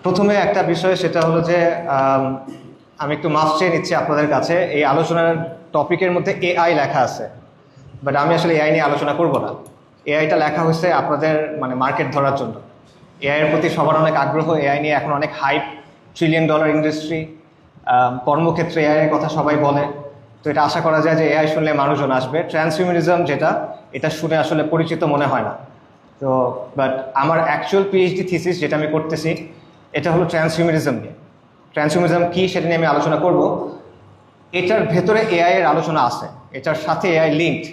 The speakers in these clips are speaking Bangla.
প্রথমে একটা বিষয় সেটা হলো যে আমি একটু মাফ চেয়ে নিচ্ছি আপনাদের কাছে। এই আলোচনার টপিকের মধ্যে এআই লেখা আছে, বাট আমি আসলে এআই নিয়ে আলোচনা করব না। এআইটা লেখা হয়েছে আপনাদের মার্কেট ধরার জন্য। এআই এর প্রতি সবার অনেক আগ্রহ, এআই নিয়ে এখন অনেক হাইপ, $1 ট্রিলিয়ন ইন্ডাস্ট্রি, কর্মক্ষেত্রে এআই এর কথা সবাই বলে। তো এটা আশা করা যায় যে এআই শুনলে মানুষজন আসবে। ট্রান্সহিউম্যানিজম যেটা, এটা শুনে আসলে পরিচিত মনে হয় না। তো বাট আমার অ্যাকচুয়াল পিএইচডি থিসিস যেটা আমি করতেছি এটা হলো ট্রান্সহিউম্যানিজম নিয়ে। ট্রান্সহিউম্যানিজম কী সেটা নিয়ে আমি আলোচনা করব। এটার ভেতরে এআই এর আলোচনা আছে, এটার সাথে AI linked,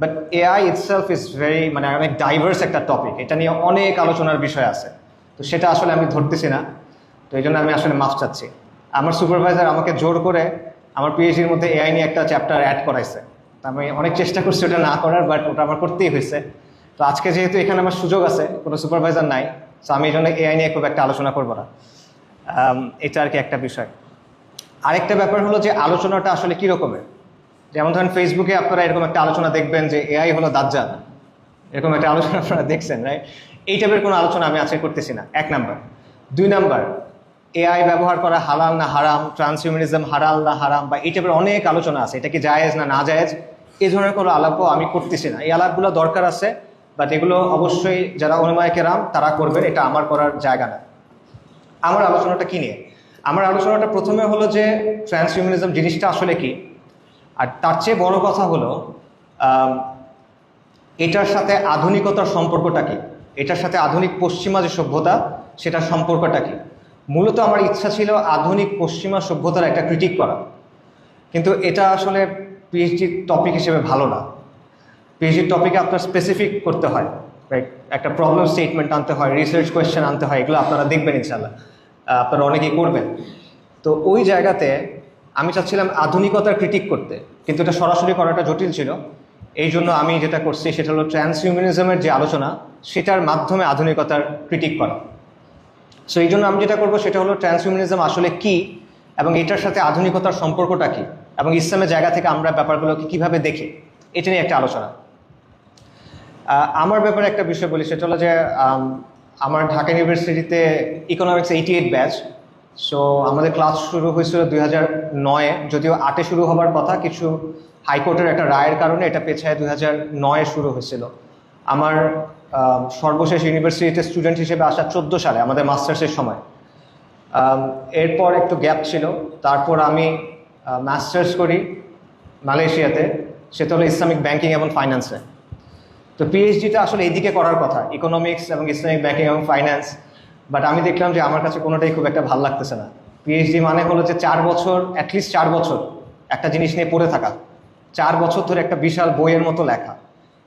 but AI itself is very অনেক ডাইভার্স একটা টপিক। এটা নিয়ে অনেক আলোচনার বিষয় আছে, তো সেটা আসলে আমি ধরতেছি না। তো এই জন্য আমি আসলে মাফ চাচ্ছি। আমার সুপারভাইজার আমাকে জোর করে আমার পিএইচডির মধ্যে এআই নিয়ে একটা চ্যাপ্টার অ্যাড করাইছে। আমি অনেক চেষ্টা করছি ওটা না করার, বাট ওটা আমার করতেই হয়েছে। তো আজকে যেহেতু এখানে আমার সুযোগ আছে, কোনো সুপারভাইজার নাই, তো আমি এই জন্য এআই নিয়ে খুব একটা আলোচনা করবো না। এটা আর কি একটা বিষয়। আরেকটা ব্যাপার হলো যে আলোচনাটা আসলে কী রকমের। যেমন ধরেন ফেসবুকে আপনারা এরকম একটা আলোচনা দেখবেন যে এআই হলো দাজ্জাল, এরকম একটা আলোচনা আপনারা দেখছেন, রাইট? এই টাইপের কোনো আলোচনা আমি আজকে করতেছি না, 1 নাম্বার। 2 নাম্বার, এআই ব্যবহার করা হালাল না হারাম, ট্রান্সহিউম্যানিজম হালাল না হারাম, বা এই টাইপের অনেক আলোচনা আছে, এটা কি জায়েজ না না জায়েজ, এই ধরনের কোনো আলাপও আমি করতেছি না। এই আলাপগুলো দরকার আছে, বাট এগুলো অবশ্যই যারা উলামায়ে কেরাম তারা করবেন, এটা আমার করার জায়গা না। আমার আলোচনাটা কী নিয়ে? আমার আলোচনাটা প্রথমে হলো যে ট্রান্সহিউম্যানিজম জিনিসটা আসলে কি, আর তার চেয়ে বড় কথা হলো এটার সাথে আধুনিকতার সম্পর্কটা কি, এটার সাথে আধুনিক পশ্চিমা যে সভ্যতা সেটার সম্পর্কটা কি। মূলত আমার ইচ্ছা ছিল আধুনিক পশ্চিমা সভ্যতার একটা ক্রিটিক করা, কিন্তু এটা আসলে পিএইচডি টপিক হিসেবে ভালো না। পিএইচডি টপিকে আপনার স্পেসিফিক করতে হয়, রাইট? একটা প্রবলেম স্টেটমেন্ট আনতে হয়, রিসার্চ কোয়েশ্চেন আনতে হয়, এগুলো আপনারা দেখবেন ইনশাল্লাহ, আপনারা অনেকেই করবেন। তো ওই জায়গাতে আমি চাচ্ছিলাম আধুনিকতার ক্রিটিক করতে, কিন্তু এটা সরাসরি করাটা জটিল ছিল। এই জন্য আমি যেটা করছি সেটা হলো ট্রান্সহিউম্যানিজমের যে আলোচনা সেটার মাধ্যমে আধুনিকতার ক্রিটিক করা। সো এই জন্য আমি যেটা করবো সেটা হলো ট্রান্সহিউম্যানিজম আসলে কি, এবং এটার সাথে আধুনিকতার সম্পর্কটা কী, এবং ইসলামের জায়গা থেকে আমরা ব্যাপারগুলোকে কীভাবে দেখি, এটা নিয়ে একটা আলোচনা। আমার ব্যাপারে একটা বিষয় বলি, সেটা হলো যে আমার ঢাকা ইউনিভার্সিটিতে ইকোনমিক্স 88 ব্যাচ। সো আমাদের ক্লাস শুরু হয়েছিল 2009-এ, যদিও 8-এ শুরু হবার কথা, কিছু হাইকোর্টের একটা রায়ের কারণে এটা পেছায় 2009-এ শুরু হয়েছিল। আমার সর্বশেষ ইউনিভার্সিটিতে স্টুডেন্ট হিসেবে আসা 14 সালে, আমাদের মাস্টার্সের সময়। এরপর একটু গ্যাপ ছিল, তারপর আমি মাস্টার্স করি মালয়েশিয়াতে, সেটা হলো ইসলামিক ব্যাংকিং এবং ফাইন্যান্সে। তো পিএইচডিটা আসলে এইদিকে করার কথা, ইকোনমিক্স এবং ইসলামিক ব্যাংকিং এবং ফাইন্যান্স, বাট আমি দেখলাম যে আমার কাছে কোনোটাই খুব একটা ভালো লাগতেছে না। পিএইচডি মানে হলো যে 4 বছর, অ্যাটলিস্ট 4 বছর একটা জিনিস নিয়ে পড়ে থাকা, 4 বছর ধরে একটা বিশাল বইয়ের মতো লেখা।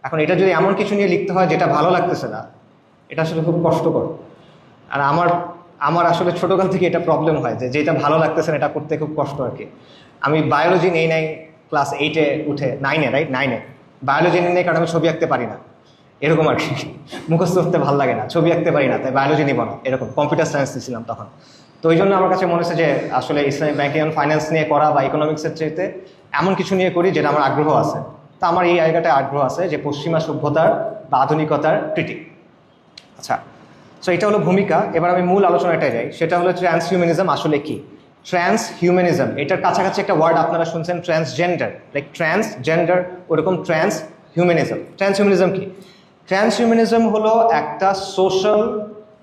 এখন এটা যদি এমন কিছু নিয়ে লিখতে হয় যেটা ভালো লাগতেছে না, এটা আসলে খুব কষ্টকর। আর আমার আসলে ছোটোকাল থেকে এটা প্রবলেম হয় যে যেটা ভালো লাগতেছে না এটা করতে খুব কষ্ট আর কি। আমি বায়োলজি নেই ক্লাস 8-এ উঠে, 9-এ, রাইট, 9-এ বায়োলজি নেই কারণ আমি ছবি আঁকতে পারি না, এরকম আর কি। মুখস্থ করতে ভালো লাগে না, ছবি আঁকতে পারি না, তাই বায়োলজি নিব না, এরকম। কম্পিউটার সায়েন্স নিয়েছিলাম তখন। তো ওই জন্য আমার কাছে মনে হচ্ছে যে আসলে ইসলামিক ব্যাংকিং অ্যান্ড ফাইন্যান্স নিয়ে করা বা ইকোনমিক্সের চাইতে এমন কিছু নিয়ে করি যেটা আমার আগ্রহ আছে। তা আমার এই জায়গাটায় আগ্রহ আছে যে পশ্চিমা সভ্যতার বা আধুনিকতার ক্রিটিক। আচ্ছা, সো এটা হলো ভূমিকা। এবার আমি মূল আলোচনাটায় যাই, সেটা হলো ট্রান্সহিউম্যানিজম আসলে কি। ট্রান্সহিউম্যানিজম, এটার কাছাকাছি একটা ওয়ার্ড আপনারা শুনছেন, ট্রান্সজেন্ডার, লাইক ট্রান্সজেন্ডার, ওরকম ট্রান্সহিউম্যানিজম। ট্রান্সহিউম্যানিজম কি? ট্রান্সহিউম্যানিজম হলো একটা সোশ্যাল,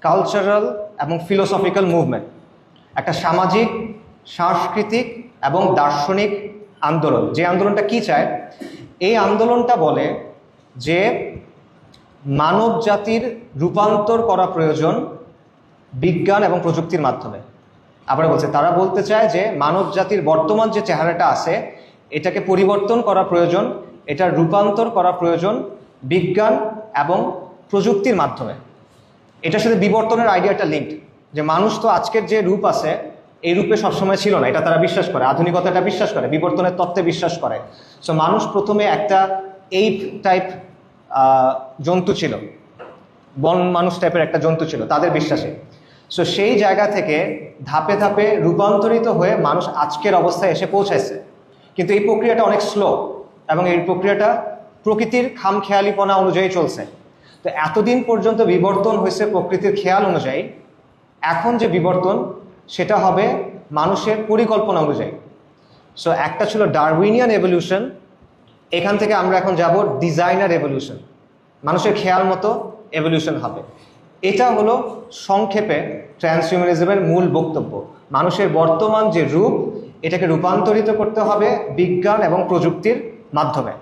কালচারাল এবং ফিলোসফিক্যাল মুভমেন্ট, একটা সামাজিক, সাংস্কৃতিক এবং দার্শনিক আন্দোলন। যে আন্দোলনটা কি চায়? এই আন্দোলনটা বলে যে মানব জাতির রূপান্তর করা প্রয়োজন বিজ্ঞান এবং প্রযুক্তির মাধ্যমে। আবার বলছে, তারা বলতে চায় যে মানব জাতির বর্তমান যে চেহারাটা আছে এটাকে পরিবর্তন করা প্রয়োজন, এটার রূপান্তর করা প্রয়োজন বিজ্ঞান এবং প্রযুক্তির মাধ্যমে। এটার সাথে বিবর্তনের আইডিয়াটা লিঙ্কড, যে মানুষ তো আজকের যে রূপ আছে এই রূপে সবসময় ছিল না, এটা তারা বিশ্বাস করে, আধুনিকতাটা বিশ্বাস করে, বিবর্তনের তত্ত্বে বিশ্বাস করে। সো মানুষ প্রথমে একটা এইপ টাইপ জন্তু ছিল, বন মানুষ টাইপের একটা জন্তু ছিল তাদের বিশ্বাসে। সো সেই জায়গা থেকে ধাপে ধাপে রূপান্তরিত হয়ে মানুষ আজকের অবস্থায় এসে পৌঁছাইছে। কিন্তু এই প্রক্রিয়াটা অনেক স্লো, এবং এই প্রক্রিয়াটা প্রকৃতির খামখেয়ালিপনা অনুযায়ী চলছে। তো এতদিন পর্যন্ত বিবর্তন হয়েছে প্রকৃতির খেয়াল অনুযায়ী, এখন যে বিবর্তন সেটা হবে মানুষের পরিকল্পনা অনুযায়ী। সো একটা ছিল ডারউইনিয়ান এভলিউশন, এখান থেকে আমরা এখন যাব ডিজাইনার এভলিউশন, মানুষের খেয়াল মতো এভলিউশন হবে। এটা হলো সংক্ষেপে ট্রান্সহিউম্যানিজমের মূল বক্তব্য। মানুষের বর্তমান যে রূপ, এটাকে রূপান্তরিত করতে হবে বিজ্ঞান এবং প্রযুক্তির মাধ্যমে।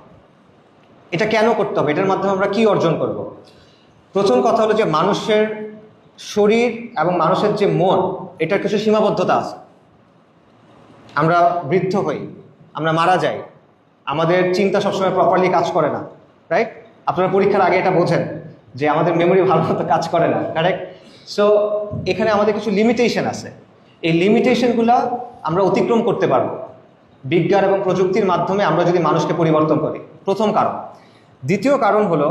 এটা কেন করতে হবে, এটার মাধ্যমে আমরা কি অর্জন করব? প্রথম কথা হলো যে মানুষের শরীর এবং মানুষের যে মন, এটার কিছু সীমাবদ্ধতা আছে। আমরা বৃদ্ধ হই, আমরা মারা যাই, আমাদের চিন্তা সবসময় প্রপারলি কাজ করে না, রাইট? আপনারা পরীক্ষার আগে এটা বোঝেন যে আমাদের মেমোরি ভালো মতো কাজ করে না, কারেক্ট? সো এখানে আমাদের কিছু লিমিটেশন আছে। এই লিমিটেশনগুলো আমরা অতিক্রম করতে পারবো বিজ্ঞান এবং প্রযুক্তির মাধ্যমে, আমরা যদি মানুষকে পরিবর্তন করি। প্রথম কারণ। দ্বিতীয় কারণ হলো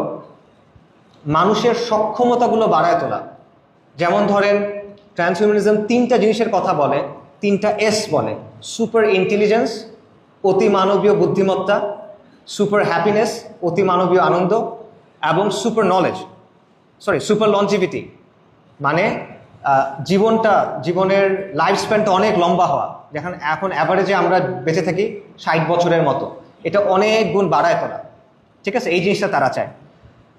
মানুষের সক্ষমতাগুলো বাড়ায় তোলা। যেমন ধরেন ট্রান্সহিউম্যানিজম 3টা জিনিসের কথা বলে, 3টা এস বলে: সুপার ইন্টেলিজেন্স, অতি মানবীয় বুদ্ধিমত্তা; সুপার হ্যাপিনেস, অতি মানবীয় আনন্দ; এবং সুপার নলেজ, সুপার লঞ্জিভিটি, মানে জীবনের লাইফ স্প্যানটা অনেক লম্বা হওয়া। যেখানে এখন অ্যাভারেজে আমরা বেঁচে থাকি 60 বছরের মতো, এটা অনেক গুণ বাড়ায় তোলা। ঠিক আছে, এই জিনিসটা তারা চায়।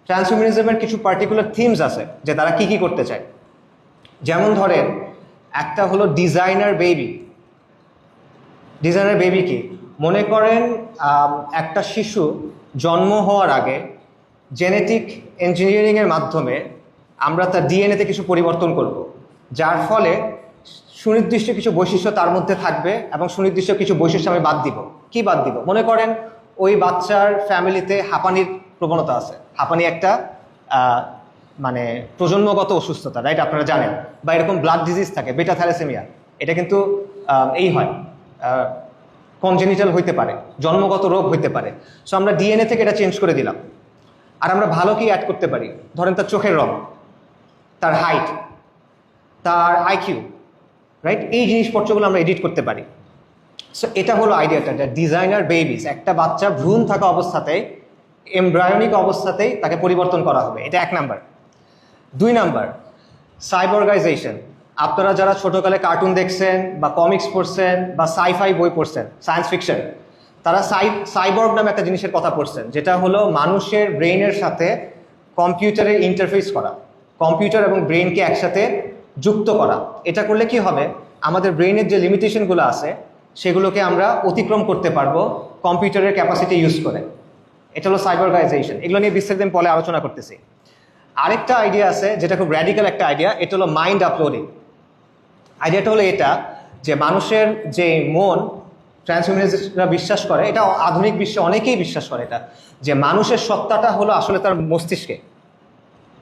ট্রান্সহিউম্যানিজমের কিছু পার্টিকুলার থিমস আছে যে তারা কি করতে চায়। যেমন ধরেন একটা হলো ডিজাইনার বেবি। ডিজাইনার বেবি কি? মনে করেন একটা শিশু জন্ম হওয়ার আগে জেনেটিক ইঞ্জিনিয়ারিংয়ের মাধ্যমে আমরা তার ডিএনএতে কিছু পরিবর্তন করব, যার ফলে সুনির্দিষ্ট কিছু বৈশিষ্ট্য তার মধ্যে থাকবে এবং সুনির্দিষ্ট কিছু বৈশিষ্ট্য আমি বাদ দিব। কি বাদ দিব? মনে করেন ওই বাচ্চার ফ্যামিলিতে হাঁপানির প্রবণতা আছে। হাঁপানি একটা মানে প্রজন্মগত অসুস্থতা, রাইট? আপনারা জানেন। বা এরকম ব্লাড ডিজিজ থাকে, বেটা থ্যালাসেমিয়া, এটা কিন্তু এই হয়, কনজেনিটাল হইতে পারে, জন্মগত রোগ হইতে পারে। সো আমরা ডিএনএ থেকে এটা চেঞ্জ করে দিলাম। আর আমরা ভালো কি অ্যাড করতে পারি? ধরেন তার চোখের রং, তার হাইট, তার আইকিউ, রাইট? এই জিনিসপত্রগুলো আমরা এডিট করতে পারি। সো এটা হলো আইডিয়াটা, ডিজাইনার বেবিস। একটা বাচ্চা ভ্রূণ থাকা অবস্থাতেই, এমব্রায়োনিক অবস্থাতেই তাকে পরিবর্তন করা হবে। এটা 1 নাম্বার। 2 নাম্বার, সাইবর্গাইজেশন। আপনারা যারা ছোটকালে কার্টুন দেখছেন বা কমিক্স পড়ছেন বা সাইফাই বই পড়ছেন, সায়েন্স ফিকশন, তারা সাইবর্গ নামে একটা জিনিসের কথা পড়ছেন, যেটা হলো মানুষের ব্রেইনের সাথে কম্পিউটারের ইন্টারফেস করা, কম্পিউটার এবং ব্রেইনকে একসাথে যুক্ত করা। এটা করলে কি হবে? আমাদের ব্রেইনের যে লিমিটেশনগুলো আছে সেগুলোকে আমরা অতিক্রম করতে পারবো কম্পিউটারের ক্যাপাসিটি ইউজ করে। এটা হলো সাইবর্গাইজেশন। এগুলো নিয়ে বিস্তারিত পরে আলোচনা করতেছি। আরেকটা আইডিয়া আছে যেটা খুব র্যাডিক্যাল একটা আইডিয়া, এটা হলো মাইন্ড আপলোডিং। আইডিয়াটা হলো এটা যে মানুষের যে মন, ট্রান্সহিউম্যানিস্টরা বিশ্বাস করে, এটা আধুনিক বিশ্বে অনেকেই বিশ্বাস করে, এটা যে মানুষের সত্তাটা হলো আসলে তার মস্তিষ্কে।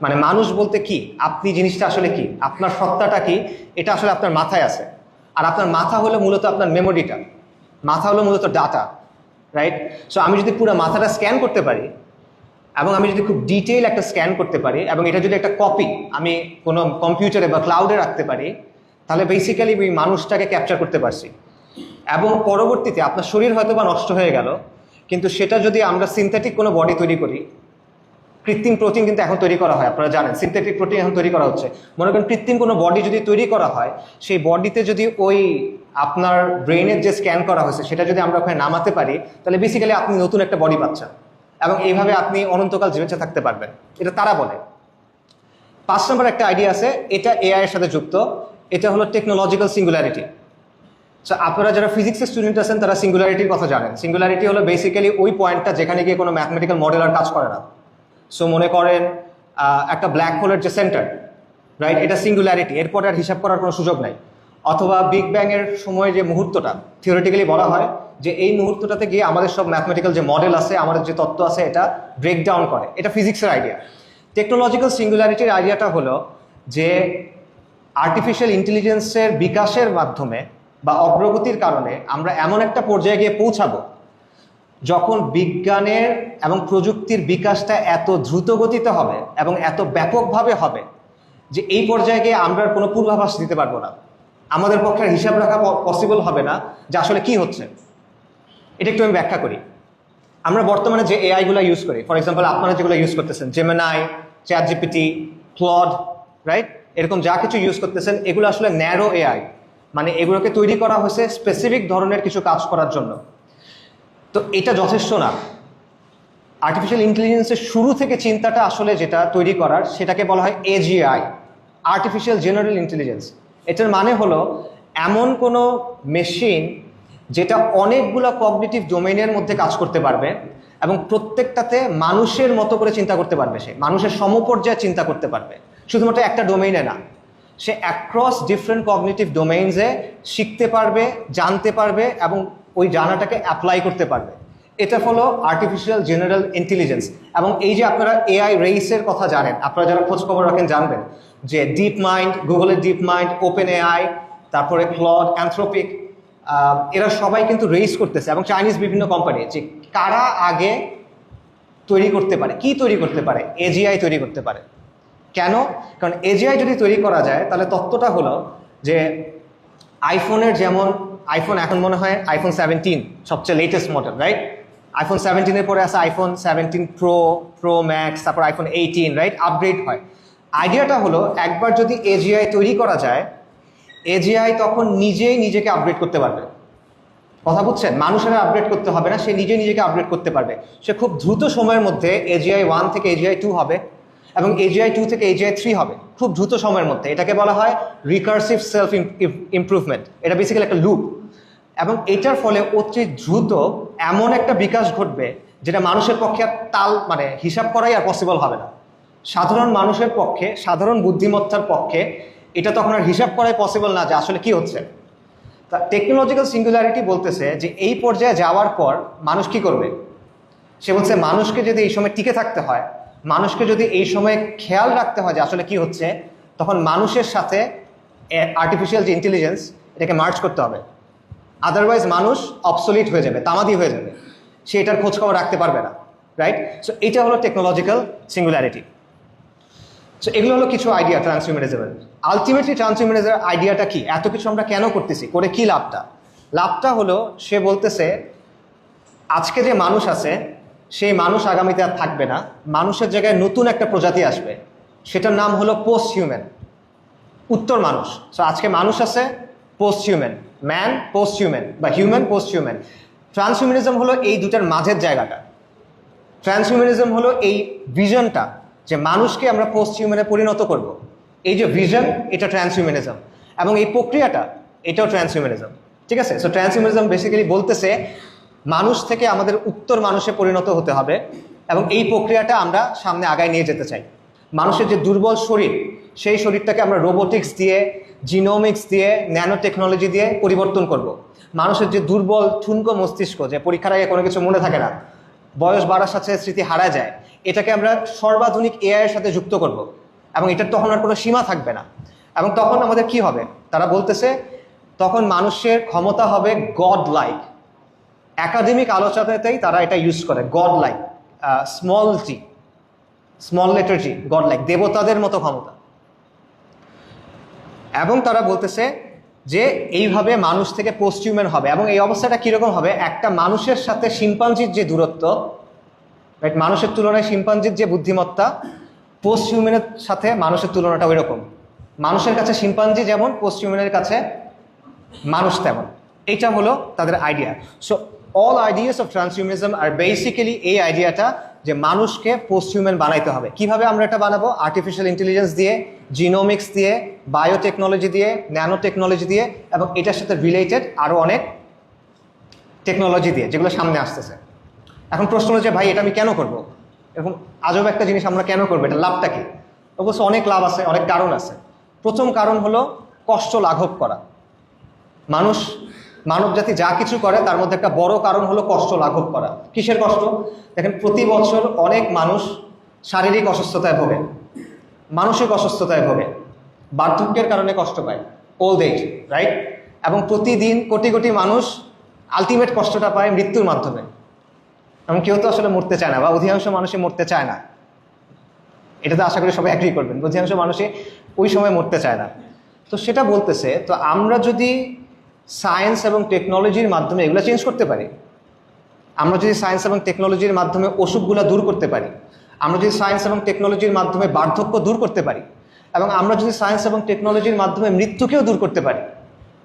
মানে মানুষ বলতে কি, আপনি জিনিসটা আসলে কি, আপনার সত্তাটা কি, এটা আসলে আপনার মাথায় আছে। আর আপনার মাথা হলো মূলত আপনার মেমোরিটা, মাথা হলো মূলত ডাটা, রাইট? সো আমি যদি পুরো মাথাটা স্ক্যান করতে পারি এবং আমি যদি খুব ডিটেইল একটা স্ক্যান করতে পারি এবং এটা যদি একটা কপি আমি কোনো কম্পিউটারে বা ক্লাউডে রাখতে পারি, তাহলে বেসিক্যালি ওই মানুষটাকে ক্যাপচার করতে পারছি। এবং পরবর্তীতে আপনার শরীর হয়তো বা নষ্ট হয়ে গেল, কিন্তু সেটা যদি আমরা সিনথেটিক কোনো বডি তৈরি করি, কৃত্রিম প্রোটিন কিন্তু এখন তৈরি করা হয়, আপনারা জানেন সিনথেটিক প্রোটিন এখন তৈরি করা হচ্ছে। মনে করেন কৃত্রিম কোনো বডি যদি তৈরি করা হয়, সেই বডিতে যদি ওই আপনার ব্রেইনের যে স্ক্যান করা হয়েছে সেটা যদি আমরা ওখানে নামাতে পারি, তাহলে বেসিক্যালি আপনি নতুন একটা বডি পাচ্ছেন এবং এইভাবে আপনি অনন্তকাল বেঁচে থাকতে পারবেন। এটা তারা বলে। 5 নম্বর একটা আইডিয়া আছে, এটা এআই এর সাথে যুক্ত। এটা হলো টেকনোলজিক্যাল সিঙ্গুলারিটি। সো আপনারা যারা ফিজিক্সের স্টুডেন্ট আছেন তারা সিঙ্গুলারিটির কথা জানেন। সিঙ্গুলারিটি হলো বেসিক্যালি ওই পয়েন্টটা যেখানে গিয়ে কোনো ম্যাথমেটিক্যাল মডেল আর কাজ করে না। সো মনে করেন একটা ব্ল্যাক হোলের যে সেন্টার, রাইট, এটা সিঙ্গুলারিটি, এরপরে আর হিসাব করার কোনো সুযোগ নাই। অথবা বিগ ব্যাং এর সময় যে মুহূর্তটা থিওরিটিক্যালি বলা হয় যে এই মুহূর্তটাতে গিয়ে আমাদের সব ম্যাথমেটিক্যাল যে মডেল আছে, আমাদের যে তত্ত্ব আছে, এটা ব্রেকডাউন করে। এটা ফিজিক্সের আইডিয়া। টেকনোলজিক্যাল সিঙ্গুলারিটির আইডিয়াটা হলো যে আর্টিফিশিয়াল ইন্টেলিজেন্সের বিকাশের মাধ্যমে বা অগ্রগতির কারণে আমরা এমন একটা পর্যায়ে গিয়ে পৌঁছাবো যখন বিজ্ঞানের এবং প্রযুক্তির বিকাশটা এত দ্রুত গতিতে হবে এবং এত ব্যাপকভাবে হবে যে এই পর্যায়ে গিয়ে আমরা কোনো পূর্বাভাস দিতে পারবো না। আমাদের পক্ষে হিসাব রাখা পসিবল হবে না যে আসলে কি হচ্ছে। এটা একটু আমি ব্যাখ্যা করি। আমরা বর্তমানে যে এআইগুলো ইউজ করি, ফর এক্সাম্পল আপনারা যেগুলো ইউজ করতেছেন, Gemini, chat GPT, Claude, right, এরকম যা কিছু ইউজ করতেছেন এগুলো আসলে ন্যারো এআই, মানে এগুলোকে তৈরি করা হয়েছে স্পেসিফিক ধরনের কিছু কাজ করার জন্য। তো এটা যথেষ্ট না। আর্টিফিশিয়াল ইন্টেলিজেন্সের শুরু থেকে চিন্তাটা আসলে যেটা তৈরি করার, সেটাকে বলা হয় এজিআই, আর্টিফিশিয়াল জেনারেল ইন্টেলিজেন্স। এটার মানে হলো এমন কোনো মেশিন যেটা অনেকগুলো কগনিটিভ ডোমেইনের মধ্যে কাজ করতে পারবে এবং প্রত্যেকটাতে মানুষের মতো করে চিন্তা করতে পারবে, সে মানুষের সমপর্যায়ে চিন্তা করতে পারবে, শুধুমাত্র একটা ডোমেইনে না, সে অ্যাক্রস ডিফারেন্ট কগনিটিভ ডোমেইনসে শিখতে পারবে, জানতে পারবে এবং ওই জানাটাকে অ্যাপ্লাই করতে পারবে। এটা হলো আর্টিফিশিয়াল জেনারেল ইন্টেলিজেন্স। এবং এই যে আপনারা এআই রেইসের কথা জানেন, আপনারা যারা খোঁজ খবর রাখেন জানবেন যে ডিপ মাইন্ড, গুগলের ডিপ মাইন্ড, ওপেন এআই, তারপরে ক্লড, অ্যানথ্রোপিক, এরা সবাই কিন্তু রেইস করতেছে, এবং চাইনিজ বিভিন্ন কোম্পানি, যে কারা আগে তৈরি করতে পারে, কি তৈরি করতে পারে, এজিআই তৈরি করতে পারে। কেন? কারণ এজিআই যদি তৈরি করা যায় তাহলে তত্ত্বটা হলো যে আইফোনের যেমন, আইফোন এখন মনে হয় আইফোন 17 সবচেয়ে লেটেস্ট মডেল, রাইট? আইফোন 17-এর পরে আছে আইফোন 17 প্রো, প্রো ম্যাক্স, তারপর আইফোন 18, রাইট? আপগ্রেড হয়। আইডিয়াটা হলো একবার যদি এজিআই তৈরি করা যায়, এজিআই তখন নিজেই নিজেকে আপগ্রেড করতে পারবে। কথা বুঝছেন? মানুষেরা আপগ্রেড করতে হবে না, সে নিজে নিজেকে আপগ্রেড করতে পারবে। সে খুব দ্রুত সময়ের মধ্যে এজিআই 1 থেকে এজিআই 2 হবে এবং এজিআই 2 থেকে এজিআই 3 হবে, খুব দ্রুত সময়ের মধ্যে। এটাকে বলা হয় রিকার্সিভ সেলফ ইমপ্রুভমেন্ট। এটা বেসিক্যালি একটা লুপ, এবং এটার ফলে অতি দ্রুত এমন একটা বিকাশ ঘটবে যেটা মানুষের পক্ষে আর মানে হিসাব করাই আর পসিবল হবে না। সাধারণ মানুষের পক্ষে, সাধারণ বুদ্ধিমত্তার পক্ষে এটা তখন আর হিসাব করাই পসিবল না যে আসলে কি হচ্ছে। তা টেকনোলজিক্যাল সিঙ্গুলারিটি বলতেছে যে এই পর্যায়ে যাওয়ার পর মানুষ কি করবে? সে বলছে মানুষকে যদি এই সময় টিকে থাকতে হয়, মানুষকে যদি এই সময় খেয়াল রাখতে হয় যে আসলে কি হচ্ছে, তখন মানুষের সাথে আর্টিফিশিয়াল যে ইন্টেলিজেন্স, এটাকে মার্জ করতে হবে। আদারওয়াইজ মানুষ অবসলিট হয়ে যাবে, তামাদি হয়ে যাবে, সে এটার খোঁজখবর রাখতে পারবে না, রাইট? সো এটা হলো টেকনোলজিক্যাল সিঙ্গুলারিটি। সো এগুলো হলো কিছু আইডিয়া ট্রান্সহিউম্যানিজমের। আলটিমেটলি ট্রান্সহিউম্যানিজমের আইডিয়াটা কি? এত কিছু আমরা কেন করতেছি, করে কি লাভটা? লাভটা হলো সে বলতেছে আজকে যে মানুষ আছে সেই মানুষ আগামীতে আর থাকবে না, মানুষের জায়গায় নতুন একটা প্রজাতি আসবে, সেটার নাম হলো পোস্ট হিউম্যান, উত্তর মানুষ। সো আজকে মানুষ আছে, post human, man post human বা হিউম্যান পোস্ট হিউম্যান। ট্রান্সহিউম্যানিজম হলো এই দুটার মাঝের জায়গাটা। ট্রান্সহিউম্যানিজম হলো এই ভিশনটা যে মানুষকে আমরা পোস্ট হিউম্যানে পরিণত করব, এই যে ভিশন, এটা ট্রান্সহিউম্যানিজম, এবং এই প্রক্রিয়াটা, এটাও ট্রান্সহিউম্যানিজম। ঠিক আছে? সো ট্রান্সহিউম্যানিজম বেসিক্যালি বলতেছে মানুষ থেকে আমাদের উত্তর মানুষে পরিণত হতে হবে, এবং এই প্রক্রিয়াটা আমরা সামনে আগায় নিয়ে যেতে চাই। মানুষের যে দুর্বল শরীর, সেই শরীরটাকে আমরা রোবোটিক্স দিয়ে, জিনোমিক্স দিয়ে, ন্যানো টেকনোলজি দিয়ে পরিবর্তন করব। মানুষের যে দুর্বল ঠুনকো মস্তিষ্ক, যে পরীক্ষার আগে কোনো কিছু মনে থাকে না, বয়স বাড়ার সাথে স্মৃতি হারা যায়, এটাকে আমরা সর্বাধুনিক এআই এর সাথে যুক্ত করব, এবং এটার তখন আর কোনো সীমা থাকবে না। এবং তখন আমাদের কি হবে? তারা বলতেছে তখন মানুষের ক্ষমতা হবে গড লাইক। একাডেমিক আলোচনাতেই তারা এটা ইউজ করে, god like, small g, small letter g, god like, দেবতাদের মতো ক্ষমতা। এবং তারা বলতেছে যে এইভাবে মানুষ থেকে পোস্ট হিউম্যান হবে, এবং এই অবস্থাটা কীরকম হবে? একটা মানুষের সাথে শিম্পাঞ্জির যে দূরত্ব, রাইট, মানুষের তুলনায় শিম্পাঞ্জির যে বুদ্ধিমত্তা, পোস্ট হিউম্যানের সাথে মানুষের তুলনাটা ওই রকম। মানুষের কাছে শিম্পাঞ্জি যেমন, পোস্ট হিউম্যানের কাছে মানুষ তেমন। এইটা হলো তাদের আইডিয়া। So all ideas of transhumanism আর বেসিক্যালি এই আইডিয়াটা যে মানুষকে পোস্ট হিউম্যান বানাইতে হবে। কিভাবে আমরা এটা বানাবো? আর্টিফিশিয়াল ইন্টেলিজেন্স দিয়ে, জিনোমিক্স দিয়ে, বায়োটেকনোলজি দিয়ে, ন্যানো টেকনোলজি দিয়ে, এবং এটার সাথে রিলেটেড আরও অনেক টেকনোলজি দিয়ে, যেগুলো সামনে আসতেছে। এখন প্রশ্ন হলো যে ভাই এটা আমি কেন করব? এরকম আজব একটা জিনিস আমরা কেন করবো? এটা লাভটা কি? অবশ্য অনেক লাভ আছে, অনেক কারণ আছে। প্রথম কারণ হলো কষ্ট লাঘব করা। মানব জাতি যা কিছু করে তার মধ্যে একটা বড় কারণ হলো কষ্ট লাঘব করা। কিসের কষ্ট? দেখেন, প্রতি বছর অনেক মানুষ শারীরিক অসুস্থতায় ভোগে, মানসিক অসুস্থতায় ভোগে, বার্ধক্যের কারণে কষ্ট পায়, ওল্ড এজ, রাইট? এবং প্রতিদিন কোটি কোটি মানুষ আলটিমেট কষ্টটা পায় মৃত্যুর মাধ্যমে। এবং কেউ তো আসলে মরতে চায় না, বা অধিকাংশ মানুষই মরতে চায় না। এটাতে আশা করি সবাই অ্যাগ্রি করবেন, অধিকাংশ মানুষই ওই সময় মরতে চায় না। তো সেটা বলতেছে, তো আমরা যদি সায়েন্স এবং টেকনোলজির মাধ্যমে এগুলো চেঞ্জ করতে পারি, আমরা যদি সায়েন্স এবং টেকনোলজির মাধ্যমে অসুখগুলো দূর করতে পারি, আমরা যদি সায়েন্স এবং টেকনোলজির মাধ্যমে বার্ধক্য দূর করতে পারি, এবং আমরা যদি সায়েন্স এবং টেকনোলজির মাধ্যমে মৃত্যুকেও দূর করতে পারি,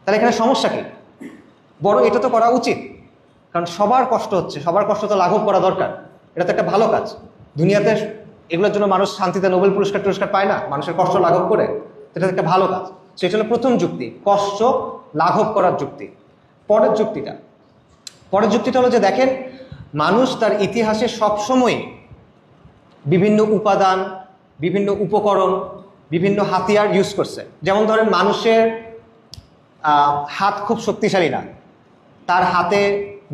তাহলে এখানে সমস্যা কি? বড় এটা তো করা উচিত, কারণ সবার কষ্ট হচ্ছে, সবার কষ্ট তো লাঘব করা দরকার। এটা তো একটা ভালো কাজ। দুনিয়াতে এগুলোর জন্য মানুষ শান্তিতে নোবেল পুরস্কার পায় না, মানুষের কষ্ট লাঘব করে। এটা একটা ভালো কাজ। সেটা হলো প্রথম যুক্তি, কষ্ট লাঘব করার যুক্তি। পরের যুক্তিটা হলো যে দেখেন, মানুষ তার ইতিহাসে সবসময় বিভিন্ন উপাদান, বিভিন্ন উপকরণ, বিভিন্ন হাতিয়ার ইউজ করছে। যেমন ধরেন, মানুষের হাত খুব শক্তিশালী না, তার হাতে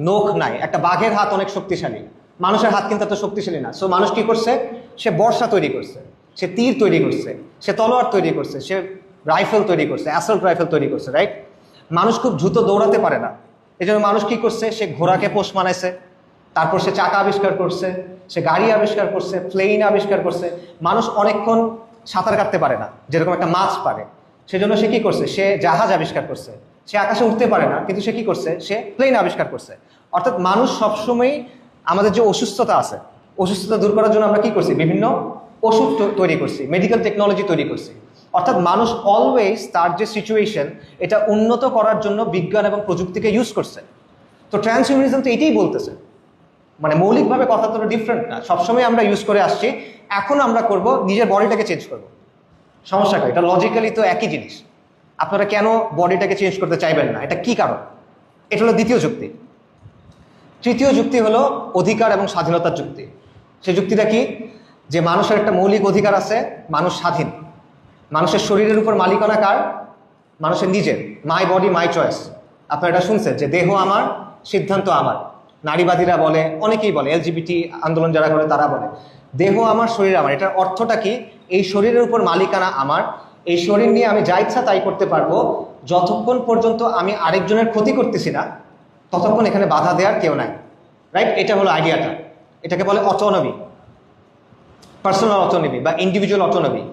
নখ নাই। একটা বাঘের হাত অনেক শক্তিশালী, মানুষের হাত কিন্তু এত শক্তিশালী না। সো মানুষ কি করছে? সে বর্ষা তৈরি করছে, সে তীর তৈরি করছে, সে তলোয়ার তৈরি করছে, সে রাইফেল তৈরি করছে, অ্যাসল্ট রাইফেল তৈরি করছে, রাইট? মানুষ খুব দ্রুত দৌড়াতে পারে না, এই জন্য মানুষ কি করছে? সে ঘোড়াকে পোষ মানাইছে, তারপর সে চাকা আবিষ্কার করছে, সে গাড়ি আবিষ্কার করছে, প্লেন আবিষ্কার করছে। মানুষ অনেকক্ষণ সাঁতার কাটতে পারে না, যেরকম একটা মাছ পারে, সেজন্য সে কি করছে? সে জাহাজ আবিষ্কার করছে। সে আকাশে উঠতে পারে না, কিন্তু সে কি করছে? সে প্লেন আবিষ্কার করছে। অর্থাৎ মানুষ সবসময় আমাদের যে অসুস্থতা আছে, অসুস্থতা দূর করার জন্য আমরা কি করছি? বিভিন্ন ওষুধ তৈরি করছি, মেডিকেল টেকনোলজি তৈরি করছি। অর্থাৎ মানুষ অলওয়েজ তার যে সিচুয়েশন, এটা উন্নত করার জন্য বিজ্ঞান এবং প্রযুক্তিকে ইউজ করছে। তো ট্রান্সহিউম্যানিজম তো এটাই বলতেছে, মানে মৌলিকভাবে কথা তো ডিফারেন্ট না, সবসময় আমরা ইউজ করে আসছি। এখন আমরা করব নিজের বডিটাকে চেঞ্জ করব। সমস্যা কি? এটা লজিক্যালি তো একই জিনিস। আপনারা কেন বডিটাকে চেঞ্জ করতে চাইবেন না? এটা কি কারণ? এটা হলো দ্বিতীয় যুক্তি। তৃতীয় যুক্তি হলো অধিকার এবং স্বাধীনতার যুক্তি। সেই যুক্তিটা কি? যে মানুষের একটা মৌলিক অধিকার আছে, মানুষ স্বাধীন। মানুষের শরীরের উপর মালিকানা কার? মানুষের নিজের। My body my choice. আপনারা এটা শুনছেন যে দেহ আমার, সিদ্ধান্ত আমার। নারীবাদীরা বলে, অনেকেই বলে, এলজিবিটি আন্দোলন যারা করে তারা বলে দেহ আমার, শরীর আমার। এটার অর্থটা কি? এই শরীরের উপর মালিকানা আমার, এই শরীর নিয়ে আমি যা ইচ্ছা তাই করতে পারবো, যতক্ষণ পর্যন্ত আমি আরেকজনের ক্ষতি করতেছি না ততক্ষণ এখানে বাধা দেওয়ার কেউ নাই, রাইট? এটা হলো আইডিয়াটা। এটাকে বলে অটোনমি, পার্সোনাল অটোনমি বা ইন্ডিভিজুয়াল অটোনমি।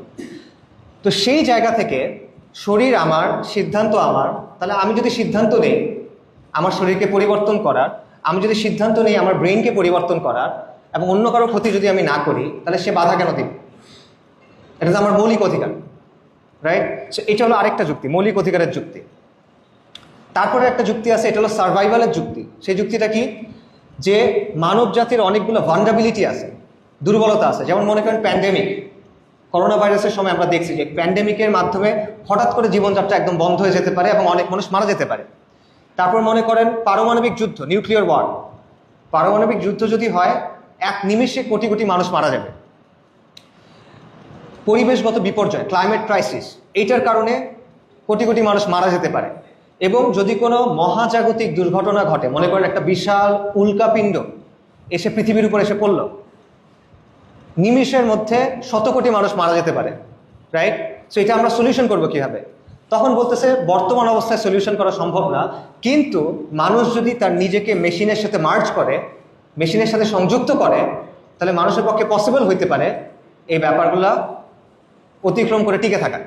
তো সেই জায়গা থেকে শরীর আমার, সিদ্ধান্ত আমার। তাহলে আমি যদি সিদ্ধান্ত নেই আমার শরীরকে পরিবর্তন করার, আমি যদি সিদ্ধান্ত নেই আমার ব্রেনকে পরিবর্তন করার, এবং অন্য কারো ক্ষতি যদি আমি না করি, তাহলে সে বাধা কেন দিবে? এটা তো আমার মৌলিক অধিকার, রাইট? এটা হলো আরেকটা যুক্তি, মৌলিক অধিকারের যুক্তি। তারপরে একটা যুক্তি আছে, এটা হলো সার্ভাইভালের যুক্তি। সেই যুক্তিটা কি? যে মানব জাতির অনেকগুলো ভালনারাবিলিটি আছে, দুর্বলতা আছে। যেমন মনে করেন প্যান্ডেমিক, করোনা ভাইরাসের সময় আমরা দেখছি যে প্যান্ডেমিকের মাধ্যমে হঠাৎ করে জীবনযাত্রা একদম বন্ধ হয়ে যেতে পারে এবং অনেক মানুষ মারা যেতে পারে। তারপর মনে করেন পারমাণবিক যুদ্ধ, নিউক্লিয়ার ওয়ার। পারমাণবিক যুদ্ধ যদি হয়, এক নিমেষে কোটি কোটি মানুষ মারা যাবে। পরিবেশগত বিপর্যয়, ক্লাইমেট ক্রাইসিস, এইটার কারণে কোটি কোটি মানুষ মারা যেতে পারে। এবং যদি কোনো মহাজাগতিক দুর্ঘটনা ঘটে, মনে করেন একটা বিশাল উল্কাপিণ্ড এসে পৃথিবীর উপর এসে পড়ল, নিমিষের মধ্যে শত কোটি মানুষ মারা যেতে পারে, রাইট? সো এটা আমরা সলিউশন করবো কিভাবে? তখন বলতেছে বর্তমান অবস্থায় সলিউশন করা সম্ভব না, কিন্তু মানুষ যদি তার নিজেকে মেশিনের সাথে মার্জ করে, মেশিনের সাথে সংযুক্ত করে, তাহলে মানুষের পক্ষে পসিবল হইতে পারে এই ব্যাপারগুলো অতিক্রম করে টিকে থাকা।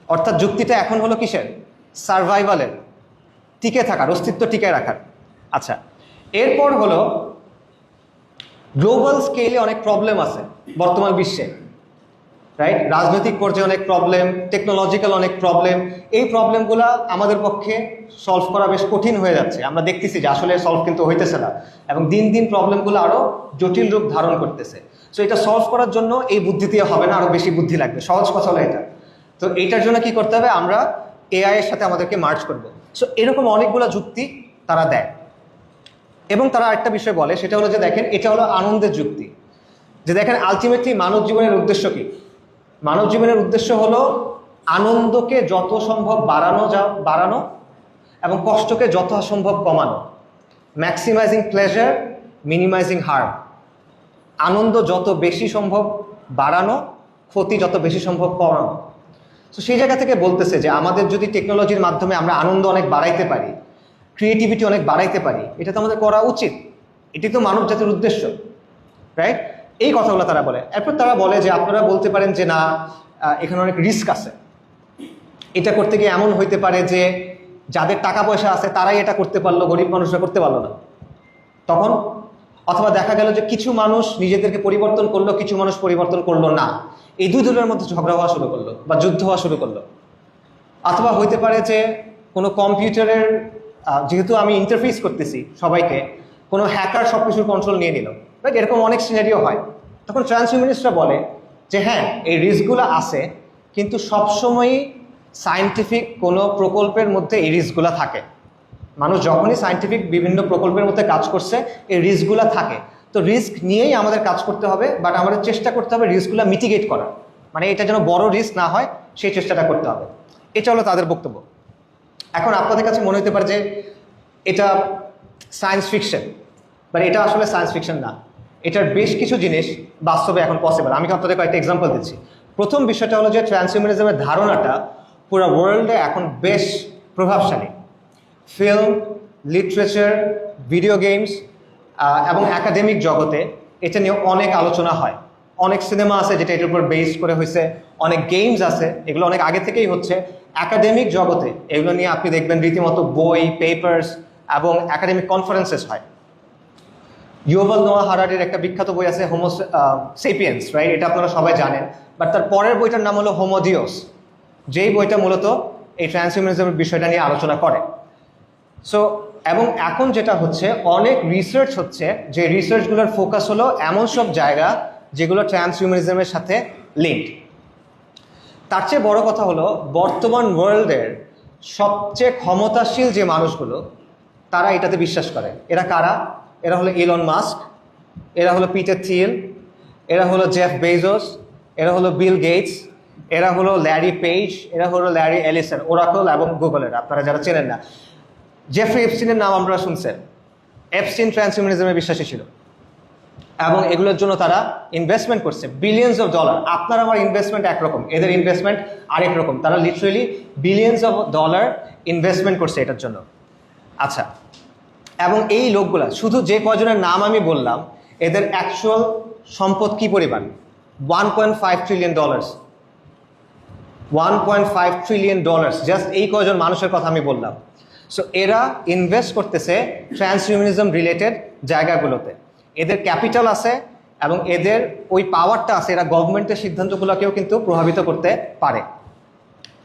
অর্থাৎ যুক্তিটা এখন হলো কিসের? সার্ভাইভালের, টিকে থাকার, অস্তিত্ব টিকে রাখার। আচ্ছা, এরপর হলো গ্লোবাল স্কেলে অনেক প্রবলেম আছে বর্তমান বিশ্বে, রাইট? রাজনৈতিক পর্যায়ে অনেক প্রবলেম, টেকনোলজিক্যাল অনেক প্রবলেম। এই প্রবলেমগুলো আমাদের পক্ষে সলভ করা বেশ কঠিন হয়ে যাচ্ছে। আমরা দেখতেছি যে আসলে সলভ কিন্তু হইতেছে না, এবং দিন দিন প্রবলেমগুলো আরও জটিল রূপ ধারণ করতেছে। সো এটা সলভ করার জন্য এই বুদ্ধি দিয়ে হবে না, আরও বেশি বুদ্ধি লাগবে। সহজ কথা হলো এটা। তো এইটার জন্য কি করতে হবে? আমরা এআই এর সাথে আমাদেরকে মার্জ করবো। সো এরকম অনেকগুলো যুক্তি তারা দেয়, এবং তারা আরেকটা বিষয় বলে, সেটা হলো যে দেখেন, এটা হলো আনন্দের যুক্তি। যে দেখেন, আলটিমেটলি মানব জীবনের উদ্দেশ্য কি? মানব জীবনের উদ্দেশ্য হলো আনন্দকে যত সম্ভব বাড়ানো এবং কষ্টকে যত সম্ভব কমানো। Maximising pleasure, minimising harm. আনন্দ যত বেশি সম্ভব বাড়ানো, ক্ষতি যত বেশি সম্ভব কমানো। তো সেই জায়গা থেকে বলতেছে যে আমাদের যদি টেকনোলজির মাধ্যমে আমরা আনন্দ অনেক বাড়াইতে পারি, ক্রিয়েটিভিটি অনেক বাড়াইতে পারি, এটা তো আমাদের করা উচিত। এটি তো মানব জাতির উদ্দেশ্য, রাইট? এই কথাগুলো তারা বলে। এরপর তারা বলে যে আপনারা বলতে পারেন যে না, এখানে অনেক রিস্ক আছে। এটা করতে গিয়ে এমন হইতে পারে যে যাদের টাকা পয়সা আছে তারাই এটা করতে পারলো, গরিব মানুষরা করতে পারলো না। তখন অথবা দেখা গেল যে কিছু মানুষ নিজেদেরকে পরিবর্তন করলো, কিছু মানুষ পরিবর্তন করলো না। এই দুই দলের মধ্যে ঝগড়া হওয়া শুরু করলো বা যুদ্ধ হওয়া শুরু করলো। অথবা হইতে পারে যে কোনো কম্পিউটারের যেহেতু আমি ইন্টারফেস করতেছি সবাইকে, কোনো হ্যাকার সব কিছুর কন্ট্রোল নিয়ে নিল, রাইট? এরকম অনেক সিনারিও হয়। তখন ট্রান্সহিউম্যানিস্টরা বলে যে হ্যাঁ, এই রিস্কগুলো আছে, কিন্তু সবসময়ই সায়েন্টিফিক কোনো প্রকল্পের মধ্যে এই রিস্কগুলো থাকে। মানুষ যখনই সায়েন্টিফিক বিভিন্ন প্রকল্পের মধ্যে কাজ করছে, এই রিস্কগুলো থাকে। তো রিস্ক নিয়েই আমাদের কাজ করতে হবে, বাট আমাদের চেষ্টা করতে হবে রিস্কগুলো মিটিগেট করার, মানে এটা যেন বড় রিস্ক না হয় সেই চেষ্টাটা করতে হবে। এটা হলো তাদের বক্তব্য। এখন আপনাদের কাছে মনে হতে পারে যে এটা সায়েন্স ফিকশন, বাট এটা আসলে সায়েন্স ফিকশন না। এটার বেশ কিছু জিনিস বাস্তবে এখন পসিবল। আমি আপনাদের কয়েকটা এক্সাম্পল দিচ্ছি। প্রথম বিষয়টা হলো যে ট্রান্সহিউম্যানিজমের ধারণাটা পুরো ওয়ার্ল্ডে এখন বেশ প্রভাবশালী। ফিল্ম, লিটারেচার, ভিডিও গেমস এবং একাডেমিক জগতে এটা নিয়ে অনেক আলোচনা হয়। অনেক সিনেমা আছে যেটা এটার উপর বেস করে হয়েছে, অনেক গেমস আছে, এগুলো অনেক আগে থেকেই হচ্ছে। একাডেমিক জগতে এগুলো নিয়ে আপনি দেখবেন রীতিমতো বই, পেপার্স এবং একাডেমিক কনফারেন্সেস হয়। ইউভাল নোয়া হারারির একটা বিখ্যাত বই আছে হোমো সেপিয়েন্স, রাইট? এটা আপনারা সবাই জানেন। বাট তার পরের বইটার নাম হলো হোমো ডিওস, যেই বইটা মূলত এই ট্রান্সহিউম্যানিজমের বিষয়টা নিয়ে আলোচনা করে। সো এবং এখন যেটা হচ্ছে, অনেক রিসার্চ হচ্ছে, যে রিসার্চগুলোর ফোকাস হলো এমন সব জায়গা যেগুলো ট্রান্সহিউম্যানিজমের সাথে লিঙ্কড। তার চেয়ে বড় কথা হলো, বর্তমান ওয়ার্ল্ডের সবচেয়ে ক্ষমতাশীল যে মানুষগুলো তারা এটাতে বিশ্বাস করে। এরা কারা? এরা হলো ইলন মাস্ক, এরা হলো পিটার থিল, এরা হলো জেফ বেজোস, এরা হলো বিল গেটস, এরা হলো ল্যারি পেজ, এরা হলো ল্যারি এলিসন, ওরাকল এবং গুগলের। আপনারা যারা চেনেন না, জেফ্রি এপস্টিনের নাম আমরা শুনছেন। এপস্টিন ট্রান্সহিউম্যানিজমে বিশ্বাসী ছিল এবং এগুলোর জন্য তারা ইনভেস্টমেন্ট করছে বিলিয়ন্স অফ ডলার। আপনার আমার ইনভেস্টমেন্ট একরকম, এদের ইনভেস্টমেন্ট আরেক রকম। তারা literally billions of dollar investment করছে এটার জন্য। আচ্ছা, এবং এই লোকগুলা, শুধু যে কয়জনের নাম আমি বললাম, এদের অ্যাকচুয়াল সম্পদ কি পরিমাণ? $1.5 ট্রিলিয়ন। $1.5 ট্রিলিয়ন, জাস্ট এই কয়জন মানুষের কথা আমি বললাম। সো এরা ইনভেস্ট করতেছে ট্রান্সহিউম্যানিজম রিলেটেড জায়গাগুলোতে। এদের ক্যাপিটাল আছে এবং এদের ওই পাওয়ারটা আছে, এরা গভর্নমেন্টের সিদ্ধান্তগুলোকেও কিন্তু প্রভাবিত করতে পারে।